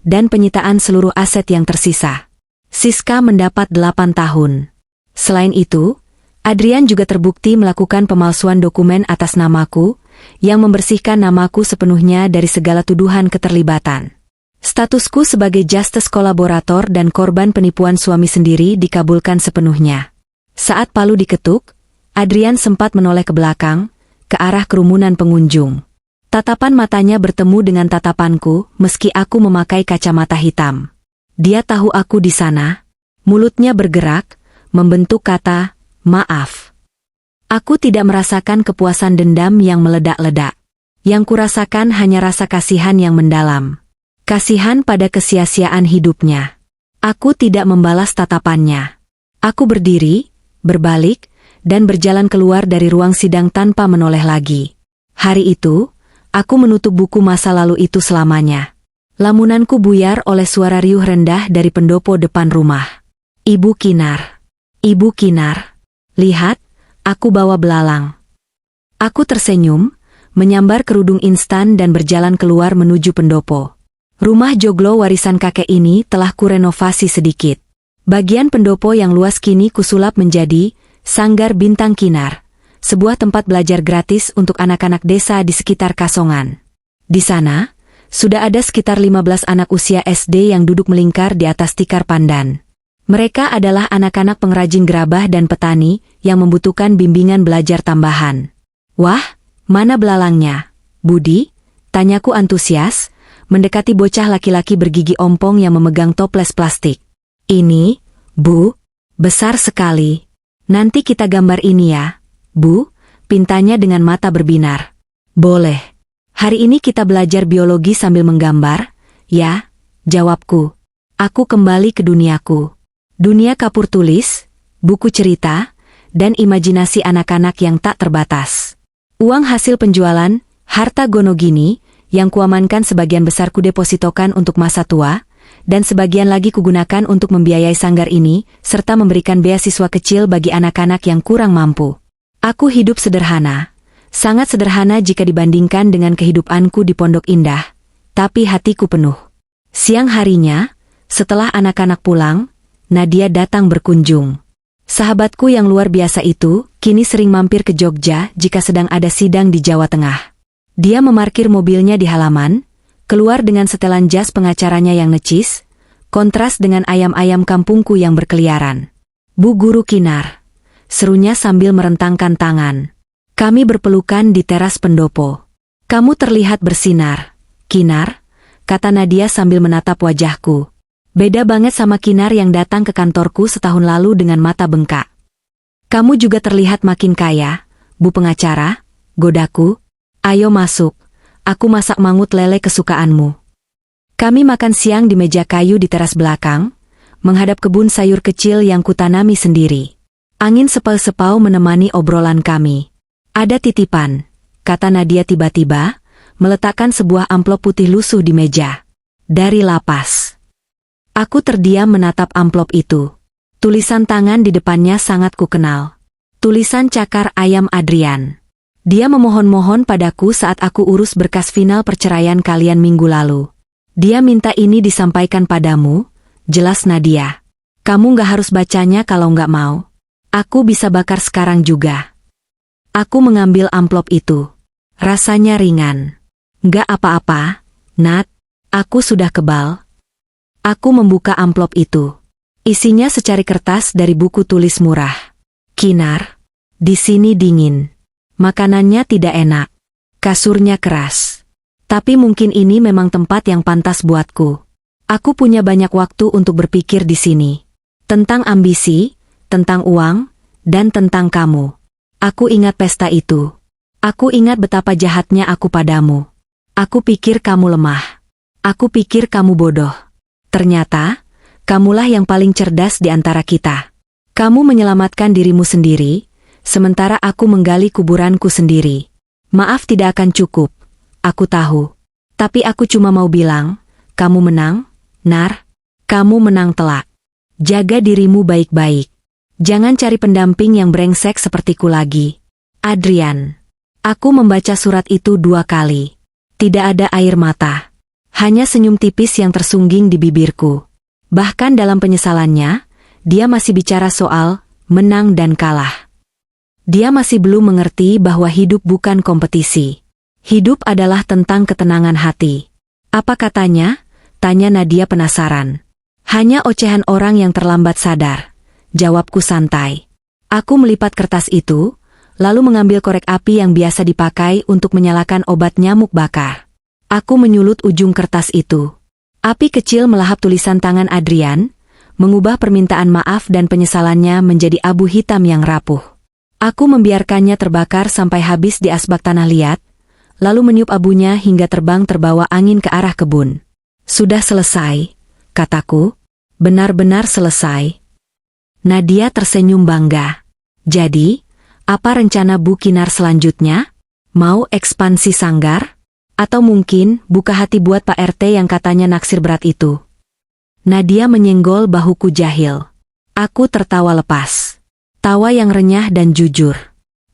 [SPEAKER 1] dan penyitaan seluruh aset yang tersisa. Siska mendapat 8 tahun. Selain itu, Adrian juga terbukti melakukan pemalsuan dokumen atas namaku, yang membersihkan namaku sepenuhnya dari segala tuduhan keterlibatan. Statusku sebagai justice kolaborator dan korban penipuan suami sendiri dikabulkan sepenuhnya. Saat palu diketuk, Adrian sempat menoleh ke belakang, ke arah kerumunan pengunjung. Tatapan matanya bertemu dengan tatapanku meski aku memakai kacamata hitam. Dia tahu aku di sana. Mulutnya bergerak, membentuk kata, maaf. Aku tidak merasakan kepuasan dendam yang meledak-ledak. Yang kurasakan hanya rasa kasihan yang mendalam. Kasihan pada kesia-siaan hidupnya. Aku tidak membalas tatapannya. Aku berdiri, berbalik, dan berjalan keluar dari ruang sidang tanpa menoleh lagi. Hari itu, aku menutup buku masa lalu itu selamanya. Lamunanku buyar oleh suara riuh rendah dari pendopo depan rumah. Ibu Kinar. Ibu Kinar. Lihat, aku bawa belalang. Aku tersenyum, menyambar kerudung instan dan berjalan keluar menuju pendopo. Rumah joglo warisan kakek ini telah kurenovasi sedikit. Bagian pendopo yang luas kini kusulap menjadi Sanggar Bintang Kinar, sebuah tempat belajar gratis untuk anak-anak desa di sekitar Kasongan. Di sana, sudah ada sekitar 15 anak usia SD yang duduk melingkar di atas tikar pandan. Mereka adalah anak-anak pengrajin gerabah dan petani yang membutuhkan bimbingan belajar tambahan. Wah, mana belalangnya? Budi? Tanyaku antusias, mendekati bocah laki-laki bergigi ompong yang memegang toples plastik. Ini, Bu, besar sekali. Nanti kita gambar ini ya, Bu, pintanya dengan mata berbinar. Boleh. Hari ini kita belajar biologi sambil menggambar, ya, jawabku. Aku kembali ke duniaku. Dunia kapur tulis, buku cerita, dan imajinasi anak-anak yang tak terbatas. Uang hasil penjualan, harta gonogini, yang kuamankan sebagian besar kudepositokan untuk masa tua, dan sebagian lagi kugunakan untuk membiayai sanggar ini, serta memberikan beasiswa kecil bagi anak-anak yang kurang mampu. Aku hidup sederhana, sangat sederhana jika dibandingkan dengan kehidupanku di Pondok Indah, tapi hatiku penuh. Siang harinya, setelah anak-anak pulang, Nadia datang berkunjung. Sahabatku yang luar biasa itu, kini sering mampir ke Jogja jika sedang ada sidang di Jawa Tengah. Dia memarkir mobilnya di halaman, keluar dengan setelan jas pengacaranya yang necis, kontras dengan ayam-ayam kampungku yang berkeliaran. Bu Guru Kinar, serunya sambil merentangkan tangan. Kami berpelukan di teras pendopo. Kamu terlihat bersinar, Kinar, kata Nadia sambil menatap wajahku. Beda banget sama Kinar yang datang ke kantorku setahun lalu dengan mata bengkak. Kamu juga terlihat makin kaya, Bu pengacara, godaku. Ayo masuk, aku masak mangut lele kesukaanmu. Kami makan siang di meja kayu di teras belakang, menghadap kebun sayur kecil yang kutanami sendiri. Angin sepau-sepau menemani obrolan kami. Ada titipan, kata Nadia tiba-tiba, meletakkan sebuah amplop putih lusuh di meja. Dari lapas. Aku terdiam menatap amplop itu. Tulisan tangan di depannya sangat kukenal. Tulisan cakar ayam Adrian. Dia memohon-mohon padaku saat aku urus berkas final perceraian kalian minggu lalu. Dia minta ini disampaikan padamu, jelas Nadia. Kamu gak harus bacanya kalau gak mau. Aku bisa bakar sekarang juga. Aku mengambil amplop itu. Rasanya ringan. Gak apa-apa, Nat. Aku sudah kebal. Aku membuka amplop itu. Isinya secari kertas dari buku tulis murah. Kinar. Di sini dingin. Makanannya tidak enak. Kasurnya keras. Tapi mungkin ini memang tempat yang pantas buatku. Aku punya banyak waktu untuk berpikir di sini. Tentang ambisi, tentang uang, dan tentang kamu. Aku ingat pesta itu. Aku ingat betapa jahatnya aku padamu. Aku pikir kamu lemah. Aku pikir kamu bodoh. Ternyata, kamulah yang paling cerdas di antara kita. Kamu menyelamatkan dirimu sendiri, sementara aku menggali kuburanku sendiri. Maaf tidak akan cukup, aku tahu. Tapi aku cuma mau bilang, kamu menang, Nar. Kamu menang telak. Jaga dirimu baik-baik. Jangan cari pendamping yang brengsek sepertiku lagi. Adrian. Aku membaca surat itu 2 kali. Tidak ada air mata. Hanya senyum tipis yang tersungging di bibirku. Bahkan dalam penyesalannya, dia masih bicara soal menang dan kalah. Dia masih belum mengerti bahwa hidup bukan kompetisi. Hidup adalah tentang ketenangan hati. Apa katanya? Tanya Nadia penasaran. Hanya ocehan orang yang terlambat sadar. Jawabku santai. Aku melipat kertas itu, lalu mengambil korek api yang biasa dipakai untuk menyalakan obat nyamuk bakar. Aku menyulut ujung kertas itu. Api kecil melahap tulisan tangan Adrian, mengubah permintaan maaf dan penyesalannya menjadi abu hitam yang rapuh. Aku membiarkannya terbakar sampai habis di asbak tanah liat, lalu meniup abunya hingga terbang terbawa angin ke arah kebun. Sudah selesai, kataku. Benar-benar selesai. Nadia tersenyum bangga. Jadi, apa rencana Bu Kinar selanjutnya? Mau ekspansi sanggar? Atau mungkin buka hati buat Pak RT yang katanya naksir berat itu? Nadia menyenggol bahuku jahil. Aku tertawa lepas. Tawa yang renyah dan jujur.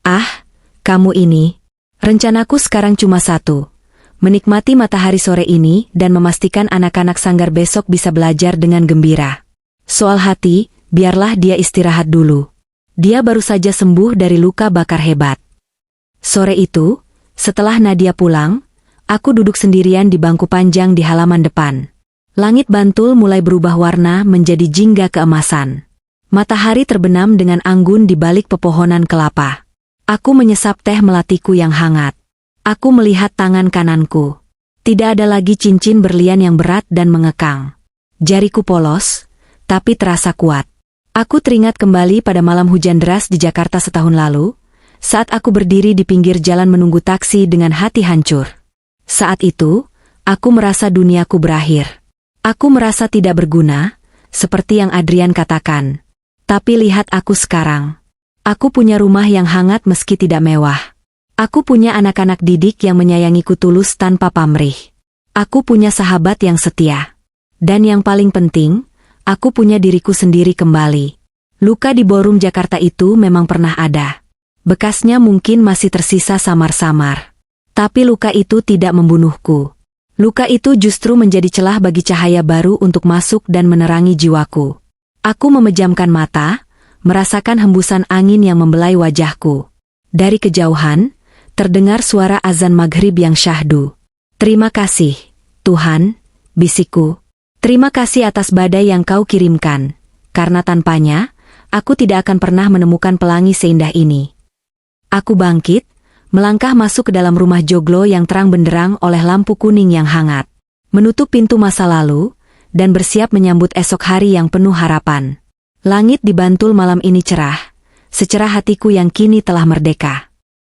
[SPEAKER 1] Ah, kamu ini. Rencanaku sekarang cuma satu. Menikmati matahari sore ini dan memastikan anak-anak sanggar besok bisa belajar dengan gembira. Soal hati, biarlah dia istirahat dulu. Dia baru saja sembuh dari luka bakar hebat. Sore itu, setelah Nadia pulang, aku duduk sendirian di bangku panjang di halaman depan. Langit Bantul mulai berubah warna menjadi jingga keemasan. Matahari terbenam dengan anggun di balik pepohonan kelapa. Aku menyesap teh melatiku yang hangat. Aku melihat tangan kananku. Tidak ada lagi cincin berlian yang berat dan mengekang. Jariku polos, tapi terasa kuat. Aku teringat kembali pada malam hujan deras di Jakarta setahun lalu, saat aku berdiri di pinggir jalan menunggu taksi dengan hati hancur. Saat itu, aku merasa duniaku berakhir. Aku merasa tidak berguna, seperti yang Adrian katakan. Tapi lihat aku sekarang. Aku punya rumah yang hangat meski tidak mewah. Aku punya anak-anak didik yang menyayangiku tulus tanpa pamrih. Aku punya sahabat yang setia. Dan yang paling penting, aku punya diriku sendiri kembali. Luka di ballroom Jakarta itu memang pernah ada. Bekasnya mungkin masih tersisa samar-samar. Tapi luka itu tidak membunuhku. Luka itu justru menjadi celah bagi cahaya baru untuk masuk dan menerangi jiwaku. Aku memejamkan mata, merasakan hembusan angin yang membelai wajahku. Dari kejauhan, terdengar suara azan maghrib yang syahdu. Terima kasih, Tuhan, bisikku. Terima kasih atas badai yang kau kirimkan, karena tanpanya, aku tidak akan pernah menemukan pelangi seindah ini. Aku bangkit, melangkah masuk ke dalam rumah joglo yang terang benderang oleh lampu kuning yang hangat. Menutup pintu masa lalu, dan bersiap menyambut esok hari yang penuh harapan. Langit di Bantul malam ini cerah, secerah hatiku yang kini telah merdeka.